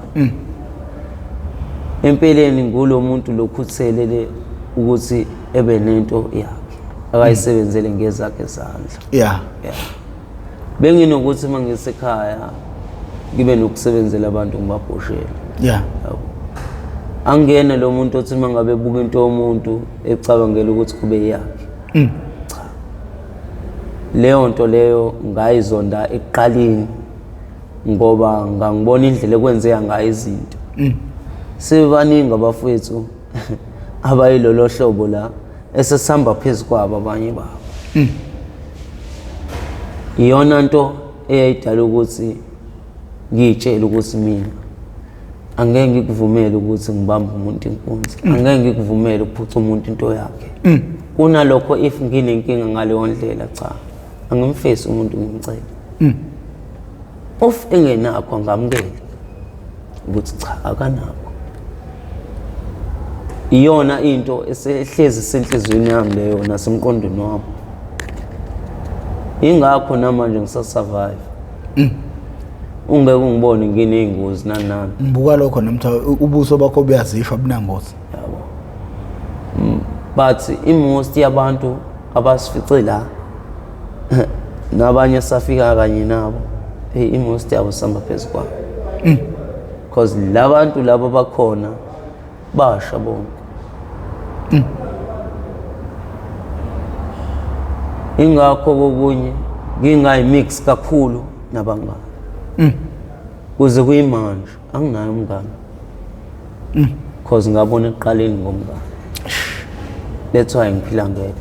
empeleni ngulo muntu lokhuthelele ukuthi ebe nento yakhe akayisebenzele ngezakhe izandla yeah benginokuthi mangisekhaya ngibe nokusebenzela abantu ngibabhoshela yeah angena lo muntu othi mangabe buka into yomuntu ecabangela ukuthi kube yakhe cha leyo nto leyo ngayizonda eqaleni ngoba ngangibona indlela ekwenzeka ngayo izinto sebaningi abafowethu abayilolo hlobo la esesihamba phezulu kwabo abanye babo iyona nto eyayidala ukuthi ngitshela ukuthi mina angeke ngikuvumele ukuthi ngibambe umuntu inkunzi angeke ngikuvumele ukuphuca umuntu into yakhe kunalokho if nginenkinga ngaleyo ndlela cha angimfesi umuntu ngimcela of engenakho ngamukele ukuthi cha akanakho iyona into esehlezi senhlizweni yami leyo nasemqondweni wami ingakho namanje ngisasurvive ungeke ungibone ngineyingozi nanami ngibuka lokho namtha ubuso bakho buyazishwa bunangozi yabo but most yabantu abasifice la nabanye safika kanye nabo most yabo samba phezulu kwabo because labantu labo bakhona basha bonke ingakho kokunye ngingayimix kakhulu nabangani kuze kuyimanje anginayo umngani because ngabona eqaleni ngomngani that's why ngiphila ngedwa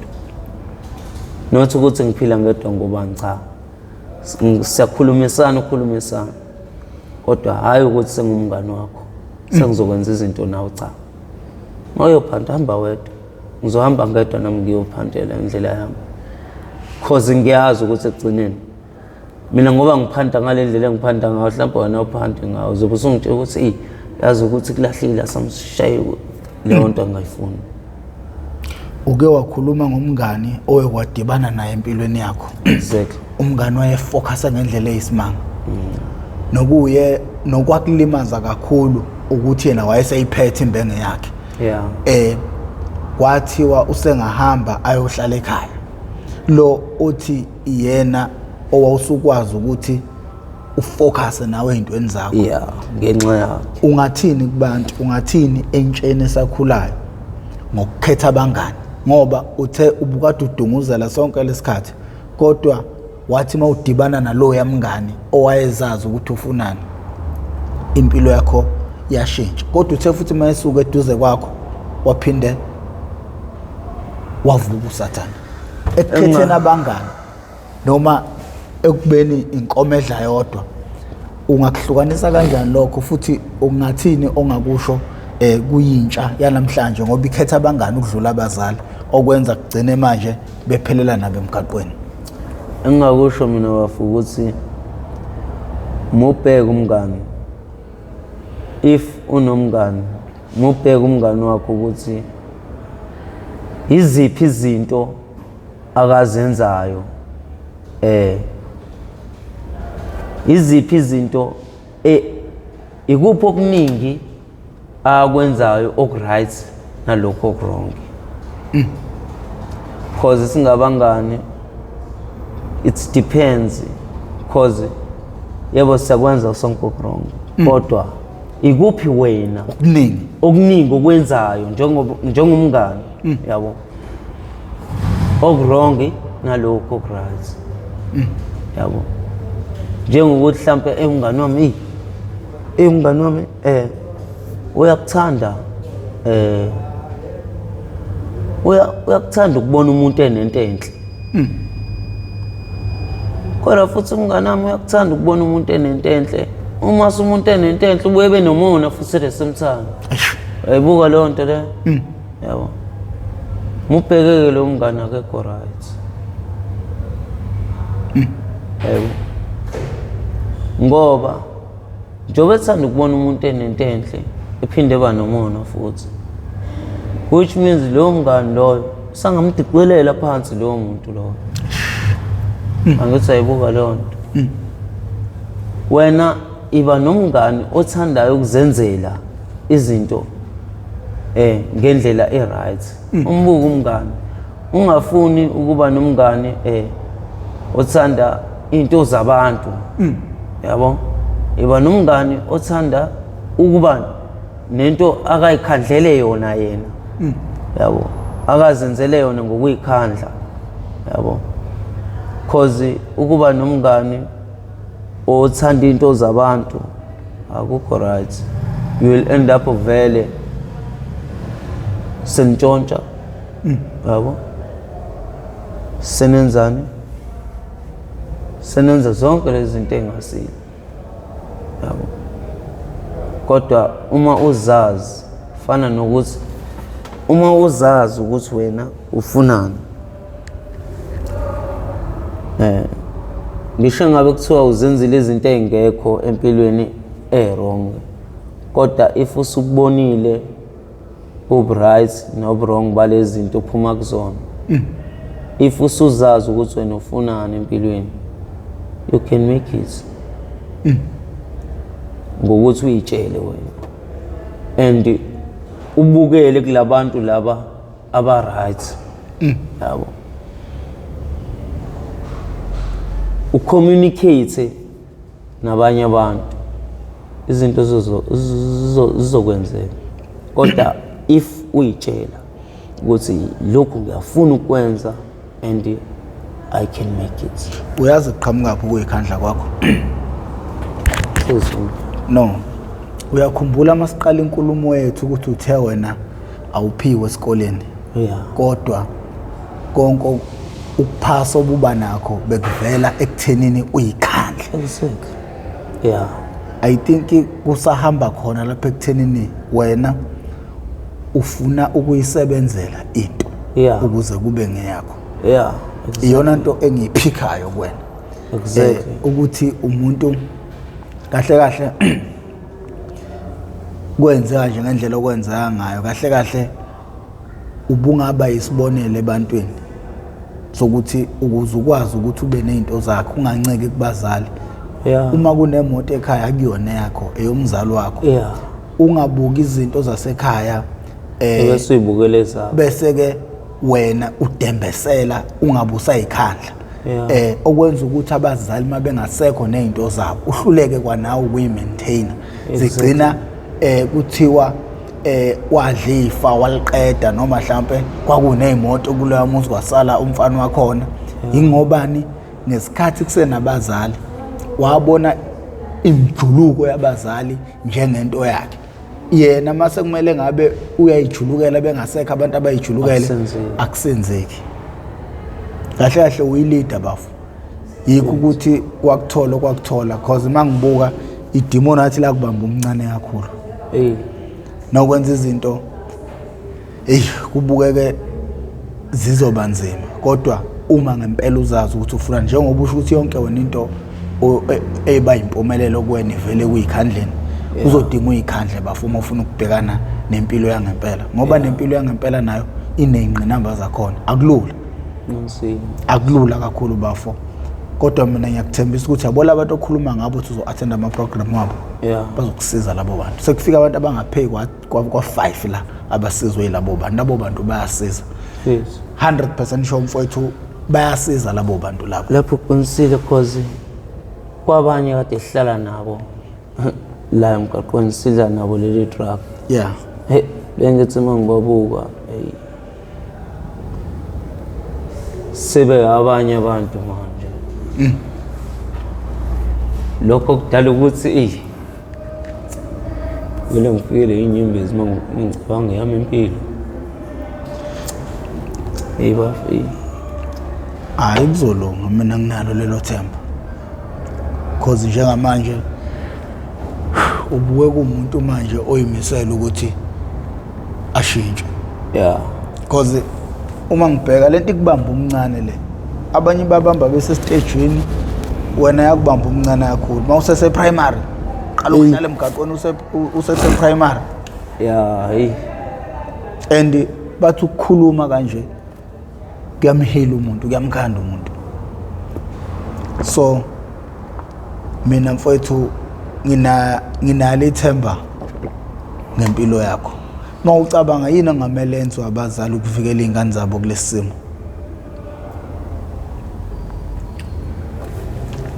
not ukuthi ngiphila ngedwa ngoba cha siyakhulumisana kodwa hayi ukuthi sengumngani wakho sengizokwenza izinto nawe cha mayophanda hamba wedwa ngizohamba ngedwa nami ngiyophandela indlela yami cause ngiyazi ukuthi ekugcineni mina ngoba ngiphanda ngale ndlela engiphanda ngayo mhlawumbe wena uphande ngayo uzobe usungitshela ukuthi yazi ukuthi kulahlile asamshaye leyo nto angayifuni. Uke wakhuluma ngomngani owekwadibana naye empilweni yakho. Exactly. Umngani wayefocus ngendlela eyisimanga. Nokuye nokwakulimaza kakhulu ukuthi yena wayeseyiphethe imbenge yakhe. Yeah. Kwathiwa usengahamba ayohlala ekhaya. Lo uthi yena owawusukwazi ukuthi ufocus nawe ezintweni zakho. Yeah, ngenxa yakhe. Ungathini kubantu, ungathini entsheni esakhulayo ngokukhetha abangani ngoba uthe ubukade udunguzela sonke lesikhathi kodwa wathi mawudibana nalo yamngani owayezazi ukuthi ufunani impilo yakho yashintsha kodwa uthe futhi mayesuka eduze kwakho waphinde wavuka usathana ekukhetheni abangani noma ekubeni inkomedla yodwa. Ungakuhlukanisa kanjani lokho futhi ungathini ongakusho kuyintsha yanamhlanje ngoba ikhetha abangani ukudlula abazali okwenza kugcine manje bephelela nabo emgaqweni? Engakusho mina bafu ukuthi mubheke umngani, if unomngani mubheke umngani wakho ukuthi iziphi izinto akazenzayo, iziphi izinto ikuphi okuningi akwenzayo okuright nalokho okwrong. Because singabangani it depends because yebo siyakwenza sonke okwrong kodwa ikuphi wena okuningi okwenzayo njengomngani yabo okwrong nalokho okright yabo. Njengokuthi mhlambe umngani wami uyakuthanda uyakuthanda ukubona umuntu enento enhle. Kodwa futhi umngani wami uyakuthanda ukubona umuntu enento enhle. Uma umuntu enento enhle ubuye benomona futhi the same time. Ayibuka leyo nto le. Yabo. Mubhekeke lo mngani akekho right. Yebo. Ngoba njobe ethanda ukubona umuntu enento enhle ephinde eba nomona futhi, which means lo mngani loyo sangamdiqwelela phansi lo muntu loyo. Angithi ayibuka leyo nto. Wena iba nomngani othandayo ukuzenzela izinto ngendlela eright. Umbuka umngani, ungafuni ukuba nomngani othanda into zabantu. Yabo, iba nomngani othanda ukuba nento akayikhandlele yona yena. Yabo, akazenzele yona ngokuyikhandla. Yabo, cause ukuba nomngani othanda into zabantu akukho right. You will end up vele sentshontsha. Yabo, senenzani, senenza zonke lezi zinto engasile. Yabo, kodwa uma uzazi fana nokuthi uma uzazi ukuthi wena ufunani, ngisho ngabe kuthiwa uzenzile izinto ezingekho empilweni wrong, kodwa if usubonile ubright nobwrong balezi zinto uphuma kuzona, if usuzazi ukuthi wena ufunani empilweni, you can make it. Ngokuthi uyitshele wena and ubukele kulabantu laba aba right. Yabo, ucommunicate nabanye abantu, izinto zizokwenzeka. Kodwa if uyitshela ukuthi lokhu ngiyafuna ukwenza and I can make it. Uyazi kuqhamuka phi kuyikhandla kwakho? No. Uyakhumbula masiqala inkulumo yethu ukuthi uthe wena awuphiwe esikoleni. Yeah. Kodwa konke ukuphasa obuba nakho bekuvela ekuthenini uyikhandla. Exactly. Yeah. I think kusahamba khona lapha ekuthenini wena ufuna ukuyisebenzela into. Yeah. Ukuze kube ngeyakho. Yeah. iyona nto engiyiphikayo kuwena ukuthi umuntu kahle kahle kwenzeka nje ngendlela okwenzeka ngayo kahle kahle ubungaba isibonelo ebantwini sokuthi ukuze ukwazi ukuthi ube nezinto zakho unganceki kubazali. Uma kunemoto ekhaya akuyona yakho eyomzali wakho. Ungabuki izinto zasekhaya bese uyibukele zabo. Bese ke wena udembesela ungabusa ikhandla. Okwenza ukuthi abazali mabengasekho nezinto zabo uhluleke kwanawo ukuyimaintain. Zigcina kuthiwa wadlifa waliqeda noma mhlambe kwakunezimoto kuleyo muzi kwasala umfana wakhona. Ingobani ngesikhathi kusenabazali wabona imjuluko yabazali njengento yakhe. Yena mase kumele ngabe uyayijulukela bengasekho abantu abayijulukele akusenzeki. Kahle kahle uyileader bafu. Yikho ukuthi kwakuthola cause mangibuka idemon athi la kubamba umncane kakhulu. Nokwenza izinto kubukeke zizoba nzima kodwa uma ngempela uzazi ukuthi ufuna njengoba usho ukuthi yonke wena into eba impumelelo kuwena ivele kuyikhandleni uzodinga uyikhandle bafuma ufuna ukubhekana nempilo yangempela ngoba nempilo yangempela nayo ineyingqinamba zakhona akulula kakhulu bafo kodwa mina ngiyakuthembisa ukuthi yabo labantu okhuluma ngabo uthi uzo attend ama program wabo bazokusiza labo bantu sekufika abantu abangapheyi kwa5 la abasizwe yilabo bantu bayasiza 100% sure mfowethu bayasiza labo bantu lapho kuqinisile cause kwabanye kade ehlala nabo la emgaqweni sidla nabo leli drug bengithi mangibabuka sebe abanye abantu manje lokho kudala ukuthi vele ngifikele inyembezi mangicabanga yami impilo bafi kuzolunga mina nginalo lelo themba cause njengamanje ubuwe kumuntu manje oyimisela ukuthi ashintshe cause uma ngibheka lento ikubamba umncane le abanye babamba bese stageni wena yakubamba umncane kakhulu mawusese primary qala uhlala emgaqweni usese primary and bathi ukukhuluma kanje kuyamhela umuntu kuyamkhanda umuntu so mina mfowethu nginale ithemba ngempilo yakho mawucabanga yini angamele enze abazali ukuvikela izingane zabo kulesimo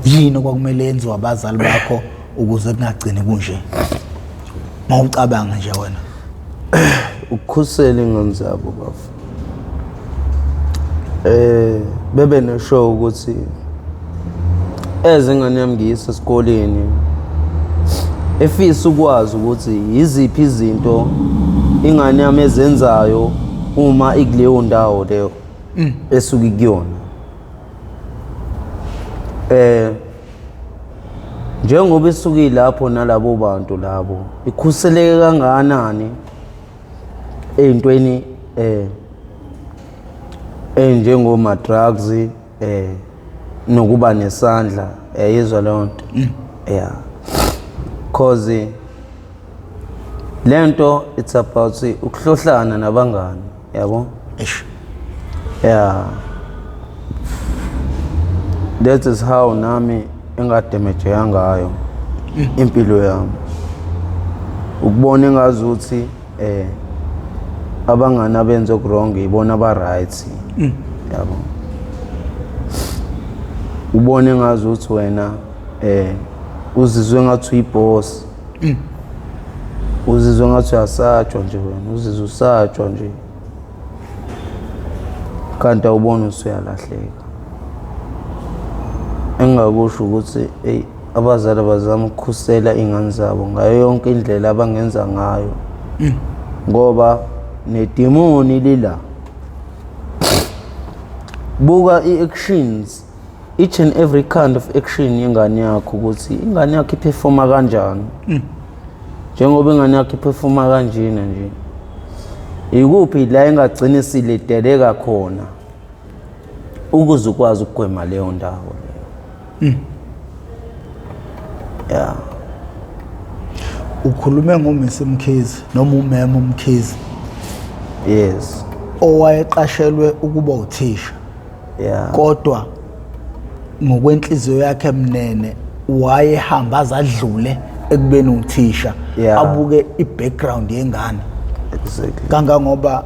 yini kwakumele enze abazali bakho ukuze kungagcini kunje mawucabanga nje wena ukukhusela izingane zabo bafu bebe neshow ukuthi ezingane yami ngiyisa esikoleni efisa ukwazi ukuthi yiziphi izinto ingane yami ezenzayo uma ikuleyo ndawo leyo esuka kuyona njengoba esuki lapho nalabo bantu labo ikhuseleke kangakanani ezintweni njengoma drugs nokuba nesandla yizwa leyo nto cause lento it's about ukuhlohlana nabangani yabo that is how nami engadamage yangayo impilo yami ukubona engazuthi abangani abenze wrong ibona ba right yabo ubone ngazuthi wena uzizwe ngathi uyiboss uzizwe ngathi uyasatshwa nje wena uzizwe usatshwa nje kanti awubona usuyalahleka engakusho ukuthi abazali bazama ukukhusela izingane zabo ngayo yonke indlela abangenza ngayo ngoba nedemoni lila buka i-actions each and every kind of action yengane yakho ukuthi ingane yakho iperforma kanjani njengoba ingane yakho iperforma kanjena nje ikuphi la engagcina siledeleka khona ukuze ukwazi ukugwema leyo ndawo leyo. Yeah. Ukhulume ngoMrs Mkhize noma uMam Mkhize. Yes. Owayeqashelwe ukuba uthisha. Yeah. Kodwa ngokwenhliziyo yakhe emnene wayehamba azadlule ekubeni uthisha, abuke ibackground yengane. Exactly. Kangangoba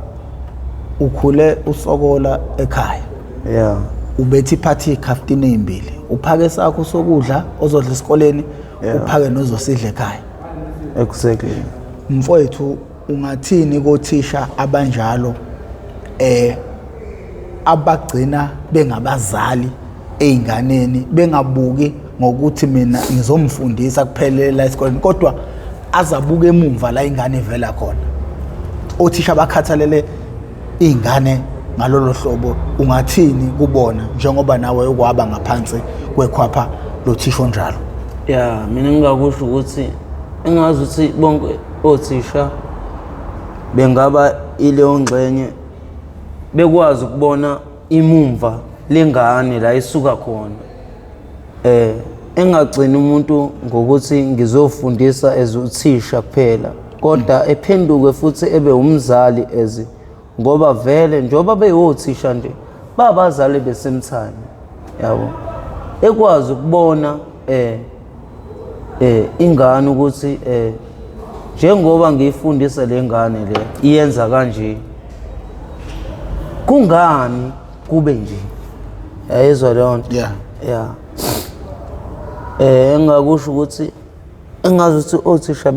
ukhule usokola ekhaya. Yeah. Ubethi iphathi ikhaftini ezimbili, uphake sakho sokudla ozodla esikoleni, uphake nozosidla ekhaya. Exactly. Mfowethu ungathini kothisha abanjalo abagcina bengabazali einganeni, bengabuki ngokuthi mina ngizomfundisa kuphelela esikoleni, kodwa azabuke emumva la ingane ivela khona. Othisha bakhathalele ingane ngalolo hlobo, ungathini kubona njengoba nawe ukwaba ngaphansi kwekhwapha lothisha onjalo? Yeah, mina ngingakusho ukuthi engazi ukuthi bonke othisha bengaba ileyo ngxenye bekwazi ukubona imumva lengane la isuka khona. Engagcini umuntu ngokuthi ngizofundisa ezuthisha kuphela, kodwa ephenduke futhi ebe umzali ngoba vele njoba beyothisha nje babazali besemthani, yabo, ekwazi ukubona ingane ukuthi njengoba ngiyifundisa lengane le iyenza kanje, kungani kube nje. Yayizwa leyo nto? Yeah. Yeah. Engakusho ukuthi engazi ukuthi othisha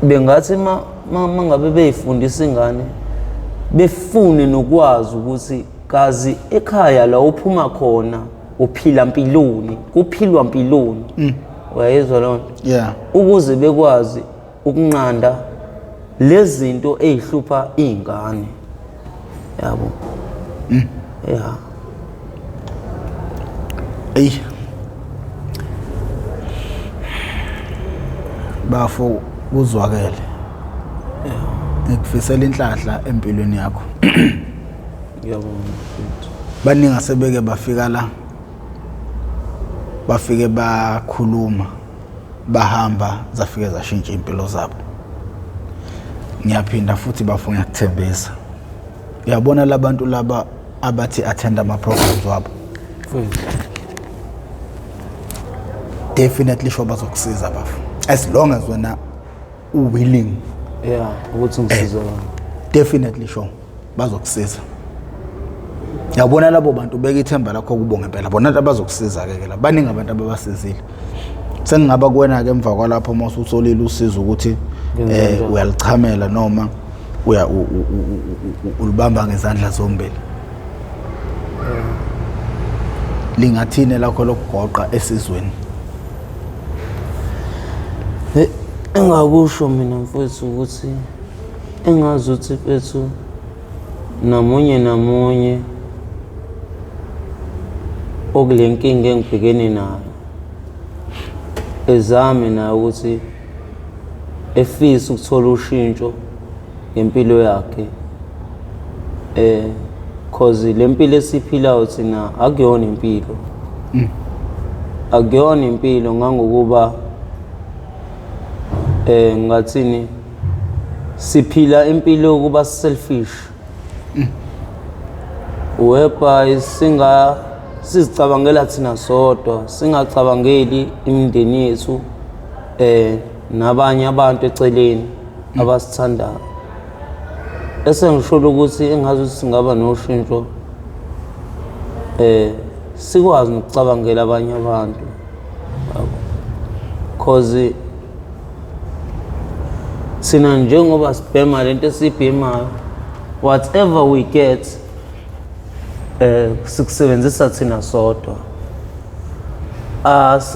bengathi mangabe beyifundisa ingane befune nokwazi ukuthi kazi ekhaya la uphuma khona uphila mpiloni, kuphilwa mpiloni. Uyayizwa leyo nto? Yeah. Ukuze bekwazi ukunqanda lezi zinto ezihlupha izingane, yabo. Yeah. Bafo kuzwakele. Ngikufisela inhlahla empilweni yakho. Ngiyabonga. Baningi asebeke bafika la, bafike bakhuluma, bahamba zafike zashintsha impilo zabo. Ngiyaphinda futhi bafuna ukuthembisa. Uyabona labantu laba abathi attend ama programs wabo, definitely sure bazokusiza bafu, as long as wena willing. Yeah, ukuthi ngisiza. Definitely sure bazokusiza. Yabona labo bantu beka ithemba lakho kubonga impela, bona abazokusiza ke la, baningi abantu ababasizile. Sengingaba kuwena ke emva kwalapho mase utholile usizo ukuthi uyalichamela noma ulibamba ngezandla zombili. Lingathini lakho lokugoqa esizweni? Engakusho mina mfowethu ukuthi engazi ukuthi bethu namunye okule nkinga engibhekene nayo ezame na ukuthi efisa ukuthola ushintsho ngempilo yakhe, cause le mpilo esiphilayo thina akuyona impilo. Akuyona impilo ngangokuba ngathini siphila impilo yokuba selfish. Whereby sizicabangela thina sodwa, singacabangeli imindeni yethu nabanye abantu eceleni abasithandayo. Ngisho ukuthi engazi ukuthi singaba noshintsho sikwazi ukucabangela abanye abantu, cause sina njengoba sibhema lento esibhemayo, whatever we get sikusebenzisa thina sodwa.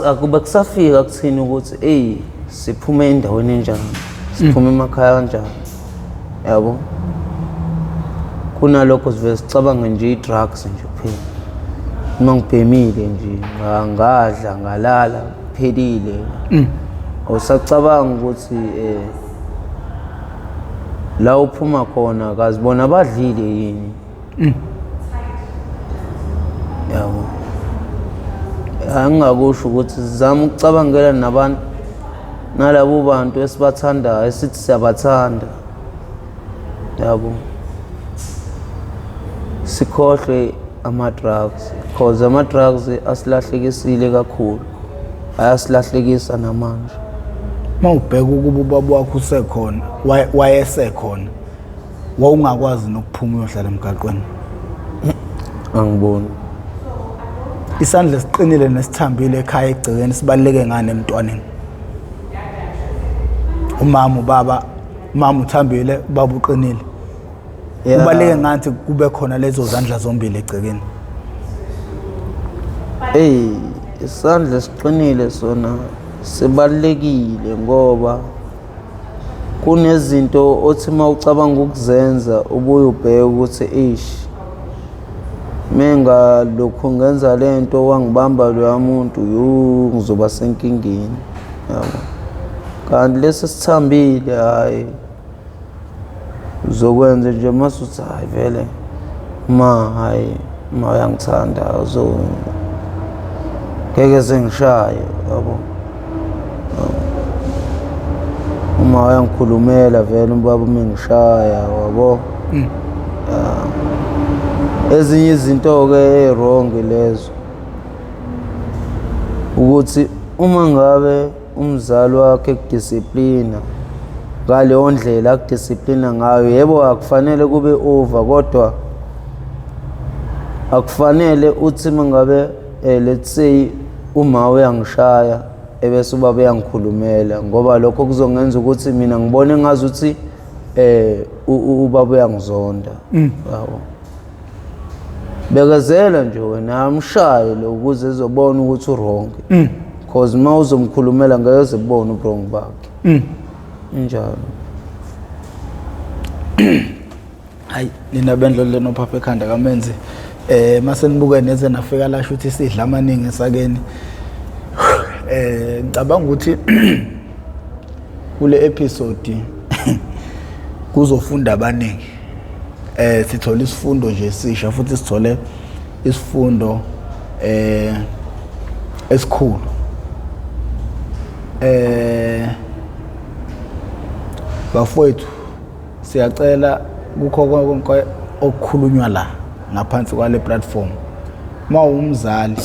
Akube kusafika kuthini ukuthi siphume endaweni enjani, siphume emakhaya kanjani, yabo. Kunalokho sivele sicabanga nje i-drugs nje kuphela. Uma ngibhemile nje ngadla ngalala kuphelile. Awusacabanga ukuthi la uphuma khona kazi bona badlile yini. yabo. Angingakusho ukuthi sizama ukucabangela nabantu nalabo bantu esibathandayo esithi siyabathanda yabo, sikhohlwe ama-drugs because ama-drugs asilahlekisile kakhulu, ayasilahlekisa namanje. Mawubheka ukuba ubaba wakho usekhona wayesekhona wawungakwazi nokuphuma uyohlala emgaqweni? Angiboni. Isandla siqinile nesithambile ekhaya egcekeni sibaluleke ngani emntwaneni? Umama ubaba, mama uthambile, ubaba uqinile. Kubaluleke ngathi kube khona lezo zandla zombili egcekeni. Isandla siqinile sona sibalulekile ngoba kunezinto othi mawucabanga ukuzenza ubuye ubheke ukuthi menga lokhu ngenza lento wangibamba loya muntu ngizoba senkingeni yabo. Kanti lesi sithambile hayi uzokwenza nje masuthi hayi vele ma uyangithanda ngeke sengishaye yabo. Uma uyangikhulumela vele ubaba mengishaya yabo. Ezinye izinto-ke wrong lezo ukuthi uma ngabe umzali wakhe kudisiplina ngaleyo ndlela akudisiplina ngayo, yebo akufanele kube over, kodwa akufanele uthi mangabe let's say uma uyangishaya ebese ubaba uyangikhulumela, ngoba lokho kuzongenza ukuthi mina ngibone ngazi ukuthi ubaba uyangizonda yabo. Bekezela nje wena amshaye lo ukuze ezobona ukuthi wrong, because uma uzomkhulumela ngeke uzebone wrong bakhe. Njalo. Hayi nina bendlo leno phapha ekhanda kamenzi mase nibuke neze nafika la shuthi sidla amaningi esakeni. Ngicabanga ukuthi kule episode kuzofunda abaningi. Sithola isifundo nje sisha futhi sithole isifundo esikhulu. Bafowethu siyacela kukho konke okukhulunywa la ngaphansi kwale platform, mawumzali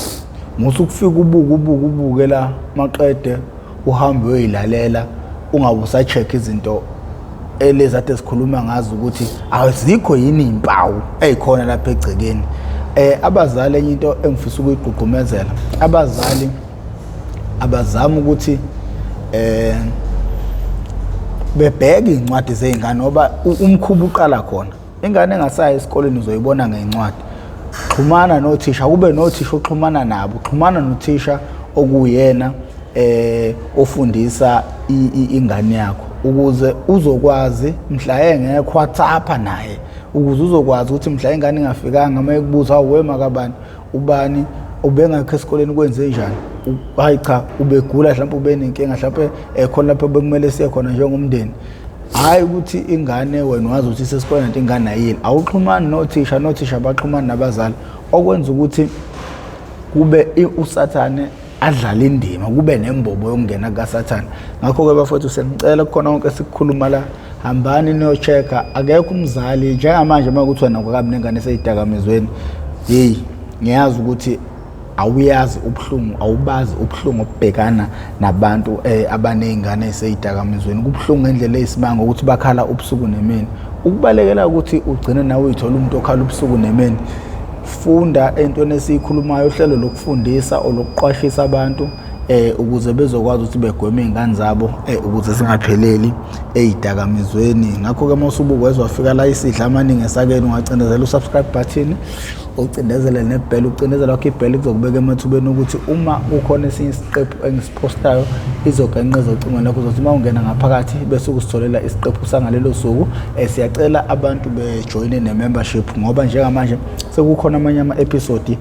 musu kufika ubuke la maqede uhambe uyilalela ungabusa check izinto elezathe sikhuluma ngazo ukuthi azikho yini impawu ezikhona lapha egcekeni. Abazali enye into engifisa ukuyigqugqumezela, abazali abazama ukuthi bebheke incwadi zeingane ngoba umkhuba uqala khona. Ingane engasayi esikoleni uzoyibona ngeincwadi. Xhumana nothisha, kube nothisha oxhumana nabo, xhumana nothisha okuyena ofundisa ingane yakho ukuze uzokwazi mhla engekho WhatsApp naye, ukuze uzokwazi ukuthi mhla ingane ingafikanga mayekubuza wema kabani ubani ubengakho esikoleni kwenze njani. Hayi cha ubegula mhlawumbe ubenenkinga mhlawumbe khona lapho bekumele siye khona njengomndeni. Hayi ukuthi ingane wena wazi ukuthi sesikoleni into ingane ayile, awuxhumani nothisha baxhumana nabazali, okwenza ukuthi kube usathane adlala indima, kube nembobo yokungena kaSathane. Ngakho ke bafowethu senicela khona konke sikukhuluma la hambani niyochecka. Akekho umzali njengamanje makuthi wena ngokabi nengane eseyidakamizweni, ngiyazi ukuthi awuyazi ubuhlungu, awubazi ubuhlungu obhekana nabantu abanezingane eseyidakamizweni. Kubuhlungu ngendlela eyisimanga ukuthi bakhala ubusuku nemini. Ukubalekela ukuthi ugcine nawe uyithola umuntu okhala ubusuku nemini. Funda entweni esikhulumayo, uhlelo lokufundisa olokuqwashisa abantu ukuze bezokwazi ukuthi begweme izingane zabo ukuze singapheleli ezidakamizweni. Ngakho ke mawusubukwezwa wafika la isidla amaningi esakeni, ungacindezela usubscribe button, ucindezele nebell, ucindezela wakho ibell kuzokubeka emathubeni ukuthi uma ukhona esinye isiqephu engisipostayo izoganqeza ucingo lakho uzothi uma ungena ngaphakathi bese ukusitholela isiqephu sangalelo suku. Siyacela abantu bejoine ne-membership ngoba njengamanje sekukhona amanye ama-episode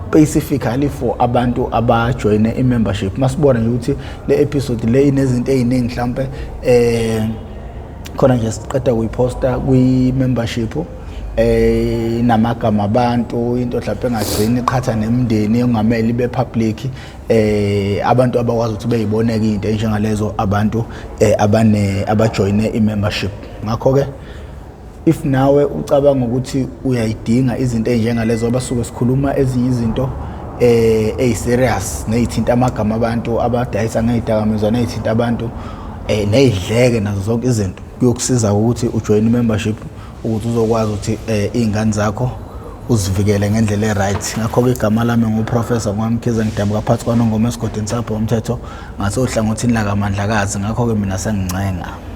specifically for abantu abajoine i-membership. Masibona nje ukuthi le episode le inezinto eziningi mhlambe khona nje siqeda kuyiposta kwi-membership namagama abantu, into mhlawumbe engagcini iqhatha nemndeni ongamele ibe public, abantu abakwazi ukuthi beyiboneke into njengalezo abantu abajoyine i-membership. Ngakho ke if nawe ucabanga ukuthi uyayidinga izinto njengalezo abasuke sikhuluma ezinye izinto serious nezithinta amagama abantu abadayisa ngezidakamizwa nezithinta abantu nezidleke nazo zonke izinto, kuyokusiza ukuthi ujoin membership ukuthi uzokwazi ukuthi izingane zakho uzivikele ngendlela right. Ngakho ke igama lami nguProfessor Ngwamkhize, ngidabuka phansi kwaNongoma esigodini sapho umthetho ngasohlangothini lakamandlakazi. Ngakho ke mina sengincenga.